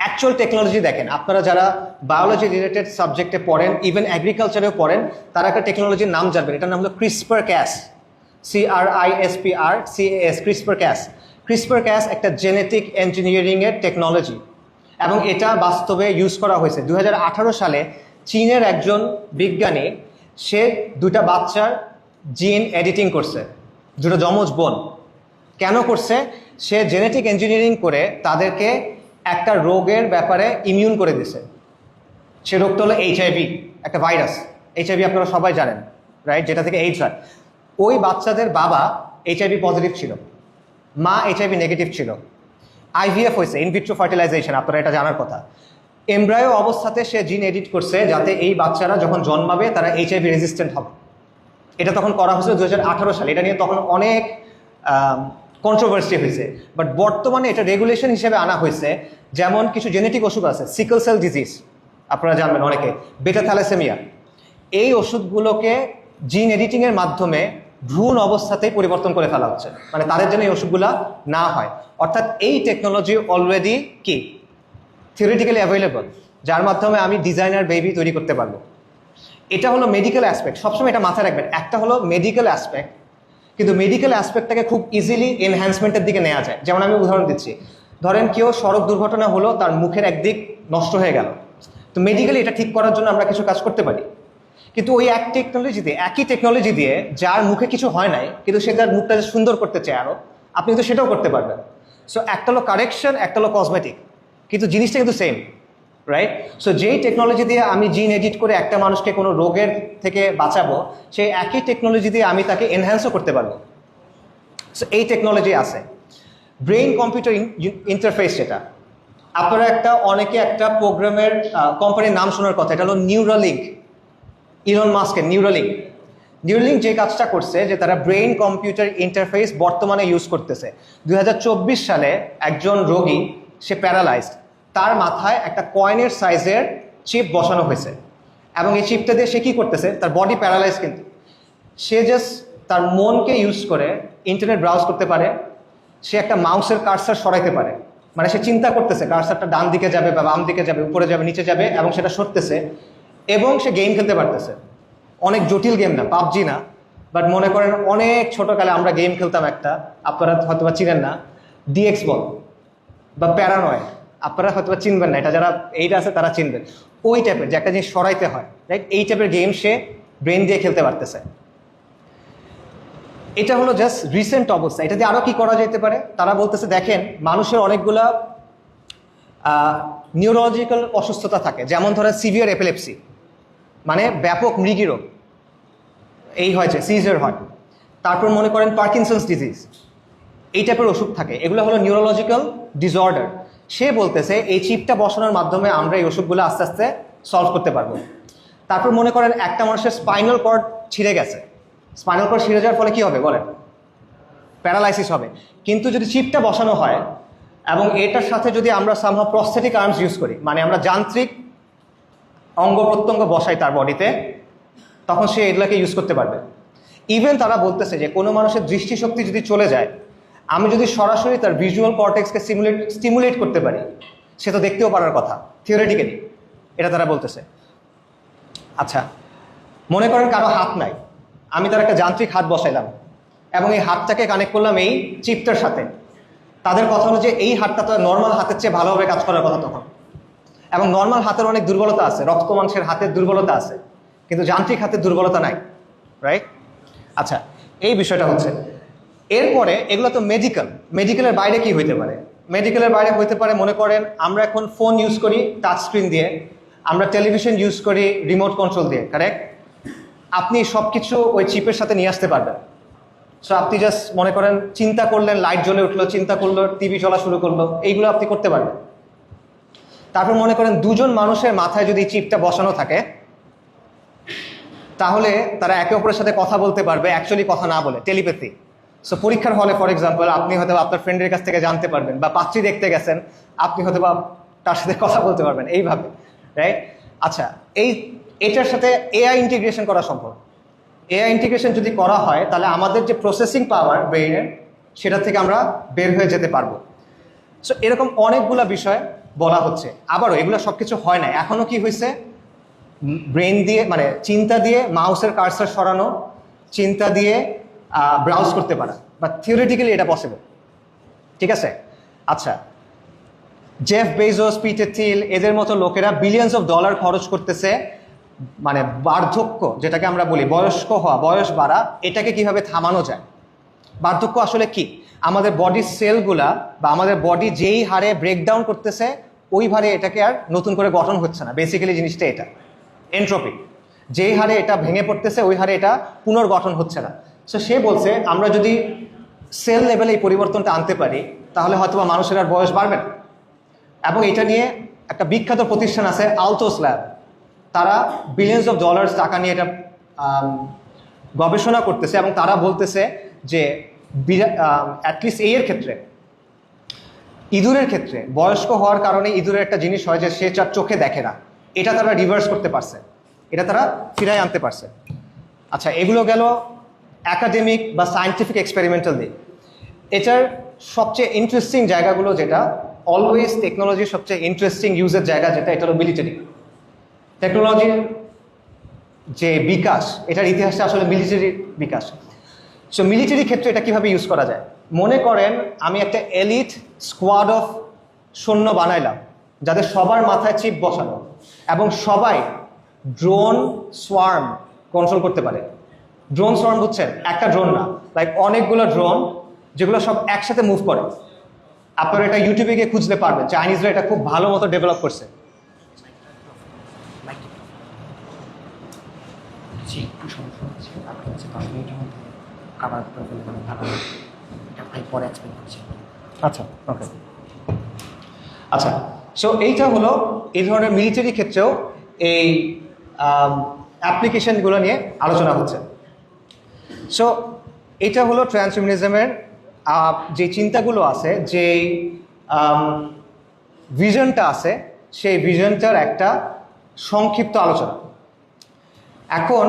অ্যাকচুয়াল টেকনোলজি দেখেন, আপনারা যারা বায়োলজি রিলেটেড সাবজেক্টে পড়েন, ইভেন এগ্রিকালচারেও পড়েন, তারা একটা টেকনোলজির নাম জানবেন। এটার নাম হলো CRISPR Cas, CRISPR-CAS, CRISPR Cas. CRISPR Cas একটা জেনেটিক ইঞ্জিনিয়ারিংয়ের টেকনোলজি এবং এটা বাস্তবে ইউজ করা হয়েছে। 2018 সালে চীনের একজন বিজ্ঞানী, সে দুটা বাচ্চার জিন এডিটিং করছে, দুটো যমজ বোন। কেন করছে? সে জেনেটিক ইঞ্জিনিয়ারিং করে তাদেরকে একটা রোগের ব্যাপারে ইমিউন করে দিছে। সে রোগটা হলো HIV, একটা ভাইরাস। HIV আপনারা সবাই জানেন, রাইট? যেটা থেকে এইডস হয়। ওই বাচ্চাদের বাবা HIV পজিটিভ ছিল, মা HIV নেগেটিভ ছিল। IVF হয়েছে, ইনভিট্রো ফার্টিলাইজেশন, আপনারা এটা জানার কথা। এমব্রায়ো অবস্থাতে সে জিন এডিট করছে যাতে এই বাচ্চারা যখন জন্মাবে তারা HIV রেজিস্ট্যান্ট হবে। এটা তখন করা হয়েছিল 2018 সালে। এটা নিয়ে তখন অনেক কন্ট্রোভার্সি হয়েছে। বাট বর্তমানে এটা রেগুলেশন হিসেবে আনা হয়েছে। যেমন কিছু জেনেটিক ওষুধ আছে, সিকল সেল ডিজিজ আপনারা জানবেন অনেকে, বেটা থ্যালাসেমিয়া। এই ওষুধগুলোকে জিন এডিটিংয়ের মাধ্যমে ভ্রূণ অবস্থাতেই পরিবর্তন করে ফেলা হচ্ছে, মানে তাদের জন্য এই ওষুধগুলো না হয়। অর্থাৎ এই টেকনোলজি অলরেডি কি থিওরিটিক্যালি অ্যাভেলেবল, যার মাধ্যমে আমি ডিজাইনার বেবি তৈরি করতে পারবো। এটা হলো মেডিকেল অ্যাসপেক্ট, সবসময় এটা মাথায় রাখবেন। একটা হলো মেডিকেল অ্যাসপেক্ট, কিন্তু মেডিকেল অ্যাসপেক্টটাকে খুব ইজিলি এনহ্যান্সমেন্টের দিকে নেওয়া যায়। যেমন আমি উদাহরণ দিচ্ছি, ধরেন কেউ সড়ক দুর্ঘটনা হলো, তার মুখের একদিক নষ্ট হয়ে গেল, তো মেডিকেলি এটা ঠিক করার জন্য আমরা কিছু কাজ করতে পারি। কিন্তু ওই একই টেকনোলজি দিয়ে যার মুখে কিছু হয় নাই, কিন্তু সে তার মুখটা যে সুন্দর করতে চায় আরও, আপনি কিন্তু সেটাও করতে পারবেন। সো একটা হলো কারেকশন, একটা হলো কসমেটিক, কিন্তু জিনিসটা কিন্তু সেম, রাইট? সো যেই টেকনোলজি দিয়ে আমি জিন এডিট করে একটা মানুষকে কোনো রোগের থেকে বাঁচাবো, সেই একই টেকনোলজি দিয়ে আমি তাকে এনহ্যান্সও করতে পারবো। সো এই টেকনোলজি আছে। ব্রেইন কম্পিউটার ইন্টারফেস, যেটা আপনারা অনেকে একটা প্রোগ্রামের কোম্পানির নাম শোনার কথা, এটা হলো নিউরালিঙ্ক, ইলন মাস্কের নিউরালিঙ্ক। নিউরালিঙ্ক যে কাজটা করছে, যে তারা ব্রেইন কম্পিউটার ইন্টারফেস বর্তমানে ইউজ করতেছে। 2024 সালে একজন রোগী, সে প্যারালাইজড, তার মাথায় একটা কয়েনের সাইজের চিপ বসানো হয়েছে এবং এই চিপটা দিয়ে সে কী করতেছে, তার বডি প্যারালাইজ, কিন্তু সে জাস্ট তার মনকে ইউজ করে ইন্টারনেট ব্রাউজ করতে পারে, সে একটা মাউসের কার্সার সরাইতে পারে, মানে সে চিন্তা করতেছে কার্সারটা ডান দিকে যাবে বা বাম দিকে যাবে, উপরে যাবে নিচে যাবে, এবং সেটা সরতেছে, এবং সে গেম খেলতে পারতেছে। অনেক জটিল গেম না, পাবজি না, বাট মনে করেন অনেক ছোটকালে আমরা গেম খেলতাম একটা, আপনারা হয়তো বা চিনেন না, ডিএক্স বল বা প্যারানয়, আপনারা হয়তো বা চিনবেন না, এটা যারা এইটা আছে তারা চিনবেন। ওই টাইপের যে একটা জিনিস সরাইতে হয়, রাইট, এই টাইপের গেম সে ব্রেন দিয়ে খেলতে পারতেছে। এটা হলো জাস্ট রিসেন্ট অবস্থা। এটা দিয়ে আরও কি করা যেতে পারে, তারা বলতেছে দেখেন মানুষের অনেকগুলা নিউরোলজিক্যাল অসুস্থতা থাকে, যেমন ধরেন সিভিয়ার এপিলেপসি, মানে ব্যাপক মৃগী রোগ, এই হয়েছে সিজার হয়। তারপর মনে করেন পার্কিনসন্স ডিজিজ, এই টাইপের ওষুধ থাকে, এগুলো হলো নিউরোলজিক্যাল ডিসঅর্ডার। সে বলতেছে এই চিপটা বসানোর মাধ্যমে আমরা এই ওষুধগুলো আস্তে আস্তে সলভ করতে পারবো। তারপর মনে করেন একটা মানুষের স্পাইনাল কর্ড ছিঁড়ে গেছে, স্পাইনাল কর্ড ছিঁড়ে যাওয়ার ফলে কী হবে বলেন, প্যারালাইসিস হবে। কিন্তু যদি চিপটা বসানো হয় এবং এটার সাথে যদি আমরা সামহাও প্রস্থেটিক আর্মস ইউজ করি, মানে আমরা যান্ত্রিক অঙ্গ প্রত্যঙ্গ বসাই তার বডিতে, তখন সে এগুলাকে ইউজ করতে পারবে। ইভেন তারা বলতেছে যে কোনো মানুষের দৃষ্টিশক্তি যদি চলে যায়, আমি যদি সরাসরি তার ভিজুয়াল কর্টেক্সকে স্টিমুলেট করতে পারি, সে তো দেখতেও পারার কথা থিওরিটিক্যালি, এটা তারা বলতেছে। আচ্ছা, মনে করেন কারো হাত নাই, আমি তার একটা যান্ত্রিক হাত বসাইলাম এবং এই হাতটাকে কানেক্ট করলাম এই চিপটার সাথে। তাদের কথা হলো যে এই হাতটা তো নর্মাল হাতের চেয়ে ভালোভাবে কাজ করার কথা তখন, এবং নর্মাল হাতের অনেক দুর্বলতা আছে, রক্ত মাংসের হাতের দুর্বলতা আছে, কিন্তু যান্ত্রিক হাতের দুর্বলতা নাই, রাইট? আচ্ছা, এই বিষয়টা হচ্ছে। এরপরে এগুলো তো মেডিকেলের বাইরে কি হইতে পারে? মেডিকেলের বাইরে হইতে পারে মনে করেন আমরা এখন ফোন ইউজ করি টাচ স্ক্রিন দিয়ে, আমরা টেলিভিশন ইউজ করি রিমোট কন্ট্রোল দিয়ে, কারেক্ট? আপনি সব কিছু ওই চিপের সাথে নিয়ে আসতে পারবেন। সো আপনি জাস্ট মনে করেন চিন্তা করলেন, লাইট জ্বলে উঠলো, চিন্তা করলো, টিভি চলা শুরু করলো, এইগুলো আপনি করতে পারবেন। তারপর মনে করেন দুজন মানুষের মাথায় যদি চিপটা বসানো থাকে, তাহলে তারা একে অপরের সাথে কথা বলতে পারবে, অ্যাকচুয়ালি কথা না বলে, টেলিপ্যাথি। সো পরীক্ষার হলে ফর এক্সাম্পল আপনি হয়তো আপনার ফ্রেন্ডের কাছ থেকে জানতে পারবেন, বা পাত্রী দেখতে গেছেন, আপনি হয়তো বা তার সাথে কথা বলতে পারবেন এইভাবে, রাইট? আচ্ছা, এটার সাথে এআই ইন্টিগ্রেশন করা সম্ভব। এআই ইন্টিগ্রেশন যদি করা হয় তাহলে আমাদের যে প্রসেসিং পাওয়ার ব্রেইনের, সেটা থেকে আমরা বের হয়ে যেতে পারবো। সো এরকম অনেকগুলো বিষয় বলা হচ্ছে। আবারও এগুলো সব কিছু হয় না, এখনও কি হয়েছে, ব্রেন দিয়ে মানে চিন্তা দিয়ে মাউসের কার্সার সরানো, চিন্তা দিয়ে ব্রাউজ করতে পারা, বা থিওরিটিক্যালি এটা পসিবল, ঠিক আছে? আচ্ছা, জেফ বেজোস, পিটার থিল, এদের মতো লোকেরা বিলিয়নস অফ ডলার খরচ করতেছে মানে বার্ধক্য, যেটাকে আমরা বলি বয়স্ক হওয়া, বয়স বাড়া, এটাকে কিভাবে থামানো যায়। বার্ধক্য আসলে কি? আমাদের বডির সেলগুলা বা আমাদের বডি যেই হারে ব্রেকডাউন করতেছে, ওই হারে এটাকে আর নতুন করে গঠন হচ্ছে না। বেসিক্যালি জিনিসটা এটা এন্ট্রপি, যেই হারে এটা ভেঙে পড়তেছে ওই হারে এটা পুনর্গঠন হচ্ছে না। সো সে বলছে আমরা যদি সেল লেভেলে এই পরিবর্তনটা আনতে পারি, তাহলে হয়তো বা মানুষের আর বয়স বাড়বে না। এবং এটা নিয়ে একটা বিখ্যাত প্রতিষ্ঠান আছে আলতোস ল্যাব, তারা বিলিয়নস অফ ডলার্স টাকা নিয়ে এটা গবেষণা করতেছে, এবং তারা বলতেছে যে অ্যাটলিস্ট এর ক্ষেত্রে, ইঁদুরের ক্ষেত্রে বয়স্ক হওয়ার কারণে ইঁদুরের একটা জিনিস হয় যে সে তার চোখে দেখে না, এটা তারা রিভার্স করতে পারছে, এটা তারা ফিরায় আনতে পারছে। আচ্ছা, এগুলো গেল অ্যাকাডেমিক বা সায়েন্টিফিক এক্সপেরিমেন্টাল দিক। এটার সবচেয়ে ইন্টারেস্টিং জায়গাগুলো, যেটা অলওয়েজ টেকনোলজির সবচেয়ে ইন্টারেস্টিং ইউজের জায়গা, যেটা এটা হলো মিলিটারি। টেকনোলজির যে বিকাশ, এটার ইতিহাসটা আসলে মিলিটারির বিকাশ। সো মিলিটারি ক্ষেত্রে এটা কীভাবে ইউজ করা যায়, মনে করেন আমি একটা এলিট স্কোয়াড অফ সৈন্য বানাইলাম, যাদের সবার মাথায় চিপ বসানো, এবং সবাই ড্রোন সোয়ার্ম কন্ট্রোল করতে পারে। ড্রোন সোয়ার্ম বুঝছেন? একটা ড্রোন না, লাইক অনেকগুলো ড্রোন যেগুলো সব একসাথে মুভ করে। আপনারা এটা ইউটিউবে গিয়ে খুঁজতে পারবেন, চাইনিজরা এটা খুব ভালো মতো ডেভেলপ করছে। আচ্ছা, ওকে, আচ্ছা। সো এইটা হলো এই ধরনের মিলিটারি ক্ষেত্রেও এই অ্যাপ্লিকেশনগুলো নিয়ে আলোচনা হচ্ছে। সো এটা হলো ট্রান্সহিউম্যানিজমের যে চিন্তাগুলো আছে, যে ভিশনটা আছে, সেই ভিশনটার একটা সংক্ষিপ্ত আলোচনা। এখন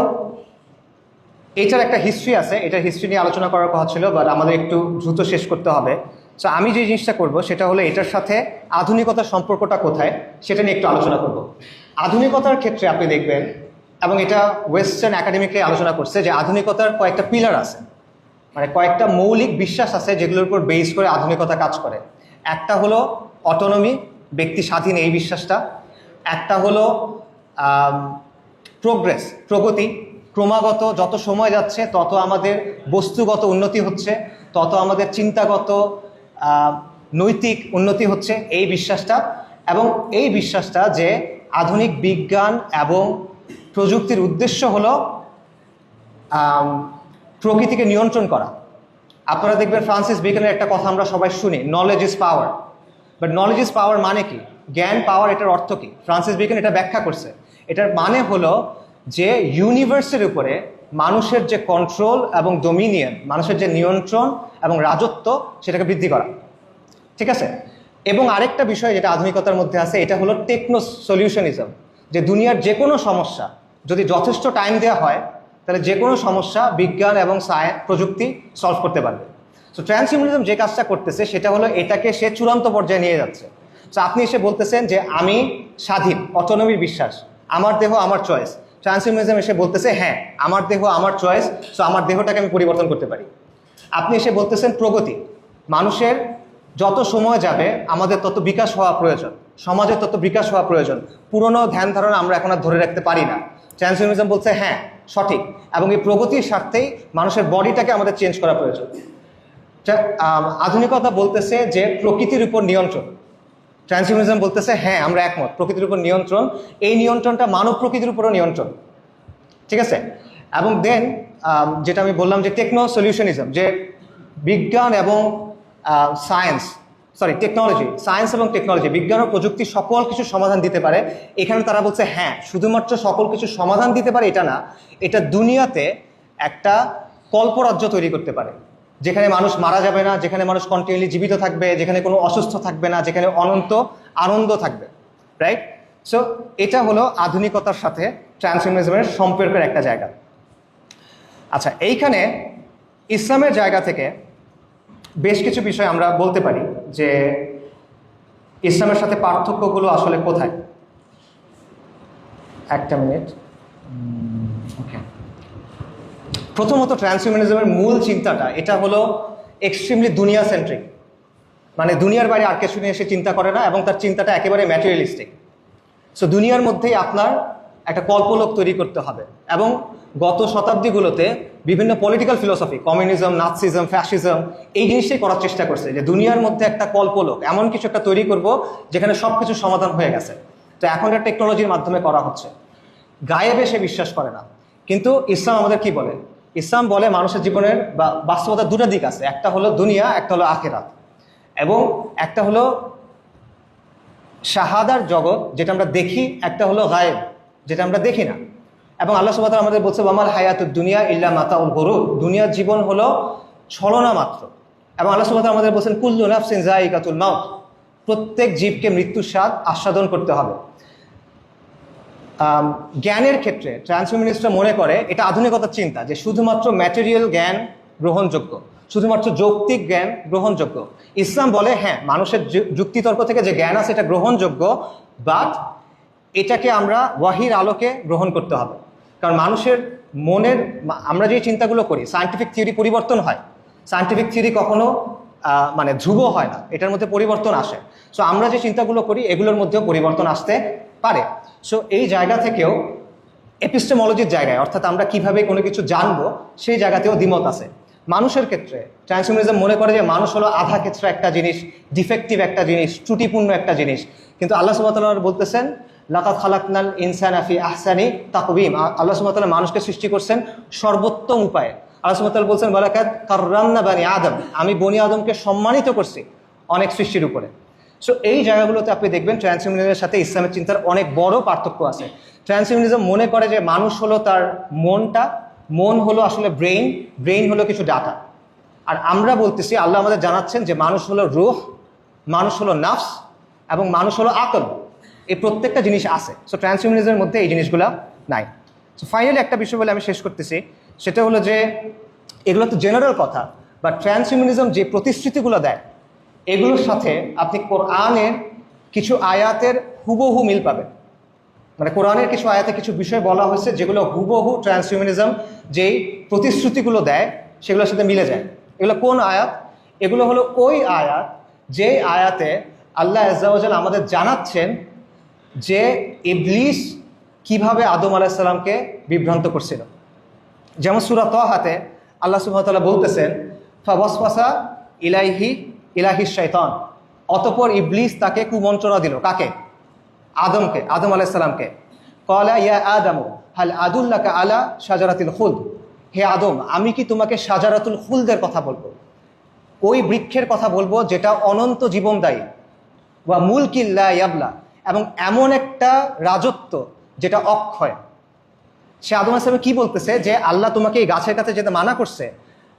এটার একটা হিস্ট্রি আছে, এটার হিস্ট্রি নিয়ে আলোচনা করার কথা ছিল, বাট আমাদের একটু দ্রুত শেষ করতে হবে। সো আমি যে জিনিসটা করব সেটা হলো এটার সাথে আধুনিকতার সম্পর্কটা কোথায় সেটা নিয়ে একটু আলোচনা করব। আধুনিকতার ক্ষেত্রে আপনি দেখবেন, এবং এটা ওয়েস্টার্ন একাডেমিকে আলোচনা করছে, যে আধুনিকতার কয়েকটা পিলার আছে, মানে কয়েকটা মৌলিক বিশ্বাস আছে যেগুলোর উপর বেস করে আধুনিকতা কাজ করে। একটা হলো অটোনমি, ব্যক্তি স্বাধীন, এই বিশ্বাসটা। একটা হলো প্রোগ্রেস, প্রগতি, ক্রমাগত যত সময় যাচ্ছে তত আমাদের বস্তুগত উন্নতি হচ্ছে, তত আমাদের চিন্তাগত নৈতিক উন্নতি হচ্ছে, এই বিশ্বাসটা। এবং এই বিশ্বাসটা যে আধুনিক বিজ্ঞান এবং প্রযুক্তির উদ্দেশ্য হলো প্রকৃতিকে নিয়ন্ত্রণ করা। আপনারা দেখবেন ফ্রান্সিস বেকনের একটা কথা আমরা সবাই শুনি, knowledge is power. But knowledge is power মানে কি? জ্ঞান পাওয়ার, এটার অর্থ কি? ফ্রান্সিস বেকন এটা ব্যাখ্যা করছে। এটার মানে হলো যে ইউনিভার্সের উপরে মানুষের যে কন্ট্রোল এবং ডোমিনিয়ন, মানুষের যে নিয়ন্ত্রণ এবং রাজত্ব, সেটাকে বৃদ্ধি করা। ঠিক আছে? এবং আরেকটা বিষয় যেটা আধুনিকতার মধ্যে আছে, এটা হলো টেকনো সলিউশনিজম, যে দুনিয়ার যে কোনো সমস্যা যদি যথেষ্ট টাইম দেওয়া হয় তাহলে যে কোনো সমস্যা বিজ্ঞান এবং প্রযুক্তি সলভ করতে পারবে। সো ট্রান্সহিউম্যানিজম যে কাজটা করতেছে সেটা হলো এটাকে সে চূড়ান্ত পর্যায়ে নিয়ে যাচ্ছে। সো আপনি এসে বলতেছেন যে আমি স্বাধীন, অটোনমির বিশ্বাস, আমার দেহ আমার চয়েস। ট্রান্সহিউম্যানিজম এসে বলতেছে হ্যাঁ, আমার দেহ আমার চয়েস, সো আমার দেহটাকে আমি পরিবর্তন করতে পারি। আপনি এসে বলতেছেন প্রগতি, মানুষের যত সময় যাবে আমাদের তত বিকাশ হওয়া প্রয়োজন, সমাজের তত বিকাশ হওয়া প্রয়োজন, পুরনো ধ্যান ধারণা আমরা এখন আর ধরে রাখতে পারি না। ট্রান্সহিউম্যানিজম বলছে হ্যাঁ সঠিক, এবং এই প্রগতির স্বার্থেই মানুষের বডিটাকে আমাদের চেঞ্জ করা প্রয়োজন। আধুনিকতা বলতেছে যে প্রকৃতির উপর নিয়ন্ত্রণ। ট্রান্সহিউম্যানিজম বলতেছে হ্যাঁ আমরা একমত, প্রকৃতির উপর নিয়ন্ত্রণ, এই নিয়ন্ত্রণটা মানব প্রকৃতির উপরও নিয়ন্ত্রণ। ঠিক আছে? এবং দেন যেটা আমি বললাম যে টেকনো সলিউশনিজম, যে বিজ্ঞান এবং টেকনোলজি, সায়েন্স এবং টেকনোলজি, বিজ্ঞান ও প্রযুক্তি সকল কিছু সমাধান দিতে পারে। এখানে তারা বলছে হ্যাঁ, শুধুমাত্র সকল কিছু সমাধান দিতে পারে এটা না, এটা দুনিয়াতে একটা কল্পরাজ্য তৈরি করতে পারে, যেখানে মানুষ মারা যাবে না, যেখানে মানুষ কন্টিনিউলি জীবিত থাকবে, যেখানে কোনো অসুস্থ থাকবে না, যেখানে অনন্ত আনন্দ থাকবে। রাইট? সো এটা হলো আধুনিকতার সাথে ট্রান্সহিউম্যানিজমের সম্পর্কের একটা জায়গা। আচ্ছা, এইখানে ইসলামের জায়গা থেকে বেশ কিছু বিষয় আমরা বলতে পারি যে ইসলামের সাথে পার্থক্যগুলো আসলে কোথায়। একটা মিনিট। ওকে, প্রথমত ট্রান্সহিউম্যানিজমের মূল চিন্তাটা এটা হলো এক্সট্রিমলি দুনিয়া সেন্ট্রিক, মানে দুনিয়ার বাইরে আর কিছু নিয়ে সে চিন্তা করে না, এবং তার চিন্তাটা একেবারে ম্যাটেরিয়ালিস্টিক। সো দুনিয়ার মধ্যেই আপনার একটা কল্পলোক তৈরি করতে হবে। এবং গত শতাব্দীগুলোতে বিভিন্ন পলিটিক্যাল ফিলোসফি, কমিউনিজম, নাৎসিজম, ফ্যাসিজম, এই জিনিসটাই করার চেষ্টা করছে যে দুনিয়ার মধ্যে একটা কল্পলোক, এমন কিছু একটা তৈরি করব যেখানে সব কিছু সমাধান হয়ে গেছে। তো এখন এটা টেকনোলজির মাধ্যমে করা হচ্ছে। গায়েবে সে বিশ্বাস করে না। কিন্তু ইসলাম আমাদের কি বলে? ইসলাম বলে মানুষের জীবনের বা বাস্তবতার দুটো দিক আছে, একটা হলো দুনিয়া, একটা হলো আখিরাত। এবং একটা হলো শাহাদার জগৎ, যেটা আমরা দেখি, একটা হলো গায়েব, যেটা আমরা দেখি না। এবং আল্লাহ সুবহানাহু ওয়া তাআলা আমাদের বলছে ওয়ামাল হায়াতুদ দুনিয়া ইল্লা মাতাউল গুরুর, দুনিয়ার জীবন হলো ছলনা মাত্র। এবং আল্লাহ সুবহানাহু ওয়া তাআলা আমাদের বলছেন কুল্লু নাফসিন যায়িকাতুল মাউত, প্রত্যেক জীবকে মৃত্যুর স্বাদ আস্বাদন করতে হবে। জ্ঞানের ক্ষেত্রে ট্রান্সহিউম্যানিস্টরা মনে করে এটা আধুনিকতার চিন্তা, যে শুধুমাত্র ম্যাটেরিয়াল জ্ঞান গ্রহণযোগ্য, শুধুমাত্র যৌক্তিক জ্ঞান গ্রহণযোগ্য। ইসলাম বলে হ্যাঁ, মানুষের যুক্তিতর্ক থেকে যে জ্ঞান আছে এটা গ্রহণযোগ্য, বাট এটাকে আমরা ওয়াহির আলোকে গ্রহণ করতে হবে। কারণ মানুষের মনের, আমরা যে চিন্তাগুলো করি, সায়েন্টিফিক থিওরি পরিবর্তন হয়, সায়েন্টিফিক থিওরি কখনো মানে ধ্রুব হয় না, এটার মধ্যে পরিবর্তন আসে। সো আমরা যে চিন্তাগুলো করি এগুলোর মধ্যেও পরিবর্তন আসতে পারে। সো এই জায়গা থেকেও এপিস্টেমোলজির জায়গায়, অর্থাৎ আমরা কিভাবে কোনো কিছু জানবো, সেই জায়গাতেও দ্বিমত আছে। মানুষের ক্ষেত্রে ট্রান্সহিউম্যানিজম মনে করে যে মানুষ হলো আধা ক্ষেত্রে একটা জিনিস, ডিফেক্টিভ একটা জিনিস, ত্রুটিপূর্ণ একটা জিনিস। কিন্তু আল্লাহ সুবহানাহু ওয়া তাআলা বলতেছেন লাকাদ খালাকনাল ইনসানা ফি আহসানি তাকওয়িম, আল্লাহ সুবহানাহু ওয়া তাআলা মানুষকে সৃষ্টি করছেন সর্বোত্তম উপায়ে। আল্লাহ সুবহানাহু ওয়া তাআলা বলছেন ওয়ালাকাদ কাররামনা বানি আদম, আমি বনি আদমকে সম্মানিত করছি অনেক সৃষ্টির উপরে। সো এই জায়গাগুলোতে আপনি দেখবেন ট্রান্সহিউম্যানিজমের সাথে ইসলামের চিন্তার অনেক বড় পার্থক্য আছে। ট্রান্সহিউম্যানিজম মনে করে যে মানুষ হলো তার মনটা, মন হলো আসলে ব্রেইন, ব্রেইন হলো কিছু ডাটা। আর আমরা বলতেছি, আল্লাহ আমাদের জানাচ্ছেন যে মানুষ হলো রূহ, মানুষ হলো নাফস, এবং মানুষ হলো আকল। এই প্রত্যেকটা জিনিস আছে। সো ট্রান্সহিউম্যানিজমের মধ্যে এই জিনিসগুলো নাই। সো ফাইনালি একটা বিষয় বলে আমি শেষ করতেছি, সেটা হলো যে এগুলো তো জেনারেল কথা, বাট ট্রান্সহিউম্যানিজম যে প্রতিশ্রুতিগুলো দেয় এগুলোর সাথে আপনি কোরআনের কিছু আয়াতের হুবহু মিল পাবেন। মানে কোরআনের কিছু আয়াতে কিছু বিষয় বলা হয়েছে যেগুলো হুবহু ট্রান্সহিউম্যানিজম যেই প্রতিশ্রুতিগুলো দেয় সেগুলোর সাথে মিলে যায়। এগুলো কোন আয়াত? এগুলো হলো ওই আয়াত যেই আয়াতে আল্লাহ আজ্জা ওয়া জাল আমাদের জানাচ্ছেন যে ইবলিস কিভাবে আদম আলাইহিস সালামকে বিভ্রান্ত করছিল। যেমন সূরা তাহাতে আল্লাহ সুবহানাহু ওয়া তাআলা বলতেছেন, ফাওয়াসওয়াসা ইলাহি শাইতান, অতঃপর ইবলিস তাকে কুমন্ত্রণা দিল। কাকে? আদমকে, আদম আলাইহিস সালামকে। ক্বালা ইয়া আদামু হাল আদুল্লাকা আলা শাজারাতিল খুলদ, হে আদম আমি কি তোমাকে শাজারাতুল খুলদের কথা বলবো, ওই বৃক্ষের কথা বলবো যেটা অনন্ত জীবনদায়ী, ওয়া মুলকিন লা ইয়াবলা, এবং এমন একটা রাজত্ব যেটা অক্ষয়। সে আদম আলাইহিস সালাম কি বলতেছে যে আল্লাহ তোমাকে এই গাছের কাছে যেতে মানা করছে,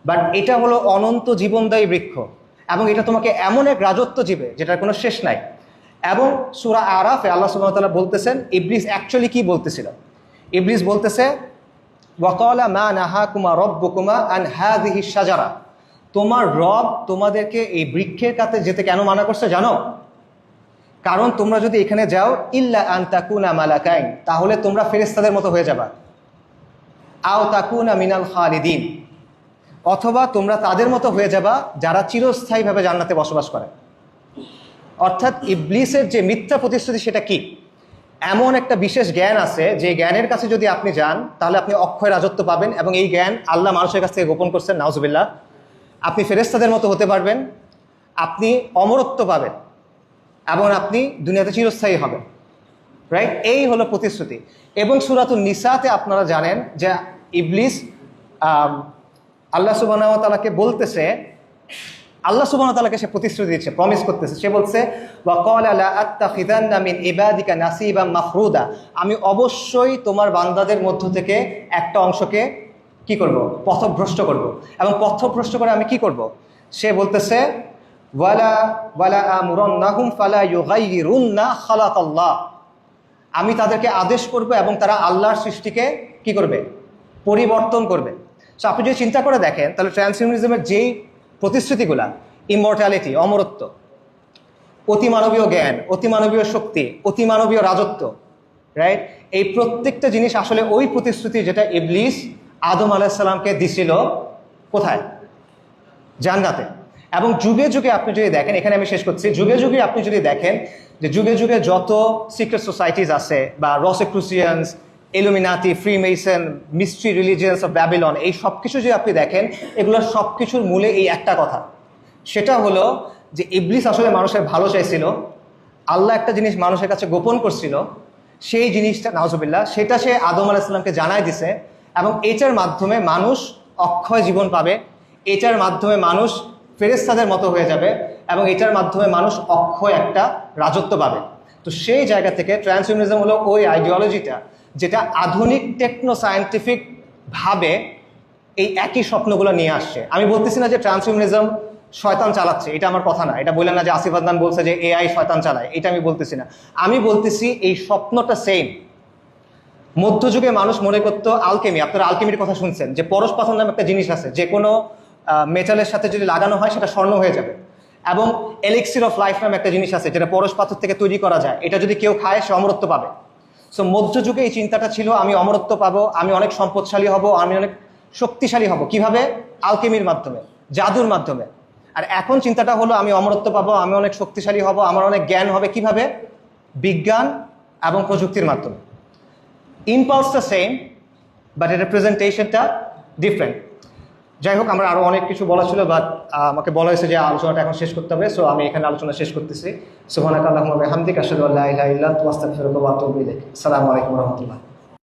বাট এটা হলো অনন্ত জীবনদায়ী বৃক্ষ এবং এটা তোমাকে এমন এক রাজত্ব দিবে যেটার কোনো শেষ নাই। এবং সূরা আরাফে আল্লাহ সুবহানাহু ওয়া তাআলা বলতেছেন ইবলিস অ্যাকচুয়ালি কি বলতেছিল। ইবলিস বলতেছে, ওয়াকালা মা নাহাকুমা রব্বুকুমা আন হাযিহি শাজারা, তোমার রব তোমাদেরকে এই বৃক্ষের কাছে যেতে কেন মানা করছে জানো? কারণ তোমরা যদি এখানে যাও ইল্লা আন তাকুনা মালাকাইন, তাহলে তোমরা ফেরেশতাদের মতো হয়ে যাবা, আও তাকুনা মিনাল খালিদিন, অথবা তোমরা তাদের মতো হয়ে যাবা যারা চিরস্থায়ীভাবে জান্নাতে বসবাস করে। অর্থাৎ ইবলিসের যে মিথ্যা প্রতিশ্রুতি সেটা কি? এমন একটা বিশেষ জ্ঞান আছে যে জ্ঞানের কাছে যদি আপনি যান তাহলে আপনি অক্ষয় রাজত্ব পাবেন, এবং এই জ্ঞান আল্লাহ মানুষের কাছ থেকে গোপন করছেন, নাউজুবিল্লাহ। আপনি ফেরেশতাদের মতো হতে পারবেন, আপনি অমরত্ব পাবেন, এবং আপনি দুনিয়াতে চিরস্থায়ী হবেন। রাইট? এই হলো প্রতিশ্রুতি। এবং সূরাতুন নিসাতে আপনারা জানেন যে ইবলিস আল্লাহ সুবহানাহু ওয়া তাআলাকে বলতেছে, আল্লাহ সুবহানাহু ওয়া তাআলাকে সে প্রতিশ্রুতি দিচ্ছে, প্রমিস করতেছে। সে বলছে, ওয়া ক্বালা লা আত্তাখিযান্না মিন ইবাদিকা নাসিবাম মাফরুদা, আমি অবশ্যই তোমার বান্দাদের মধ্য থেকে একটা অংশকে কি করব? পথভ্রষ্ট করব। এবং পথভ্রষ্ট করে আমি কি করব? সে বলতেছে, ওয়ালা আমুরান্নাহুম ফালা ইউগাইয়িরুন্না খালাকাল্লাহ, আমি তাদেরকে আদেশ করব এবং তারা আল্লাহর সৃষ্টিকে কি করবে? পরিবর্তন করবে। সো আপনি যদি চিন্তা করে দেখেন তাহলে ট্রান্সহিউম্যানিজমের যেই প্রতিশ্রুতিগুলা, ইমর্টালিটি, অমরত্ব, অতিমানবীয় জ্ঞান, অতিমানবীয় শক্তি, অতিমানবীয় রাজত্ব, রাইট, এই প্রত্যেকটা জিনিস আসলে ওই প্রতিশ্রুতি যেটা ইবলিস আদম আলাইহিস সালামকে দিছিল কোথায়? জান্নাতে। এবং যুগে যুগে আপনি যদি দেখেন, এখানে আমি শেষ করছি, যুগে যুগে আপনি যদি দেখেন যে যুগে যুগে যত সিক্রেট সোসাইটিস আছে বা Rosicrucians, Illuminati, Freemason, mystery religions of Babylon, এই সব কিছু যদি আপনি দেখেন এগুলোর সব কিছুর মূলে এই একটা কথা, সেটা হলো যে ইবলিস আসলে মানুষের ভালো চাইছিল, আল্লাহ একটা জিনিস মানুষের কাছে গোপন করছিল, সেই জিনিসটা নাউজুবিল্লাহ সেটা সে আদম আলাইহিস সালামকে জানায় দিছে, এবং এটার মাধ্যমে মানুষ অক্ষয় জীবন পাবে, এটার মাধ্যমে মানুষ ফেরেশতাদের মতো হয়ে যাবে, এবং এটার মাধ্যমে মানুষ অক্ষয় একটা রাজত্ব পাবে। তো সেই জায়গা থেকে ট্রান্সহিউম্যানিজম হলো ওই আইডিওলজিটা যেটা আধুনিক টেকনো সায়েন্টিফিক ভাবে এই একই স্বপ্নগুলো নিয়ে আসছে। আমি বলতেছি না যে ট্রান্সহিউম্যানিজম শয়তান চালাচ্ছে, এটা আমার কথা না। এটা বললেন না যে আসিফ আদনান বলছে যে এআই শয়তান চালায়, এটা আমি বলতেছি না। আমি বলতেছি এই স্বপ্নটা সেম। মধ্যযুগে মানুষ মনে করতো আলকেমি, আপনারা আলকেমির কথা শুনছেন, যে পরশ পাথর নামে একটা জিনিস আছে, যে কোনো মেটালের সাথে যদি লাগানো হয় সেটা স্বর্ণ হয়ে যাবে। এবং এলিক্সির অফ লাইফ নামে একটা জিনিস আছে যেটা পরশ পাথর থেকে তৈরি করা যায়, এটা যদি কেউ খায় সে অমরত্ব পাবে। সো মধ্যযুগে এই চিন্তাটা ছিল আমি অমরত্ব পাবো, আমি অনেক সম্পদশালী হব, আমি অনেক শক্তিশালী হব। কিভাবে? আলকেমির মাধ্যমে, জাদুর মাধ্যমে। আর এখন চিন্তাটা হলো আমি অমরত্ব পাবো, আমি অনেক শক্তিশালী হব, আমার অনেক জ্ঞান হবে। কিভাবে? বিজ্ঞান এবং প্রযুক্তির মাধ্যমে। ইম্পালসটা সেম, বাট এর প্রেজেন্টেশনটা ডিফারেন্ট। যাই হোক, আমার আরও অনেক কিছু বলা ছিল, বাট আমাকে বলা হয়েছে যে আলোচনাটা এখন শেষ করতে হবে। সো আমি এখানে আলোচনা শেষ করতেছি। সুবহানাকা আল্লাহুম্মা ওয়া বিহামদিকা আশহাদু আল্লা ইলাহা ইল্লা আনতা আস্তাগফিরুকা ওয়া আতুবু ইলাইক। আসসালামু আলাইকুম ওয়া রাহমাতুল্লাহ।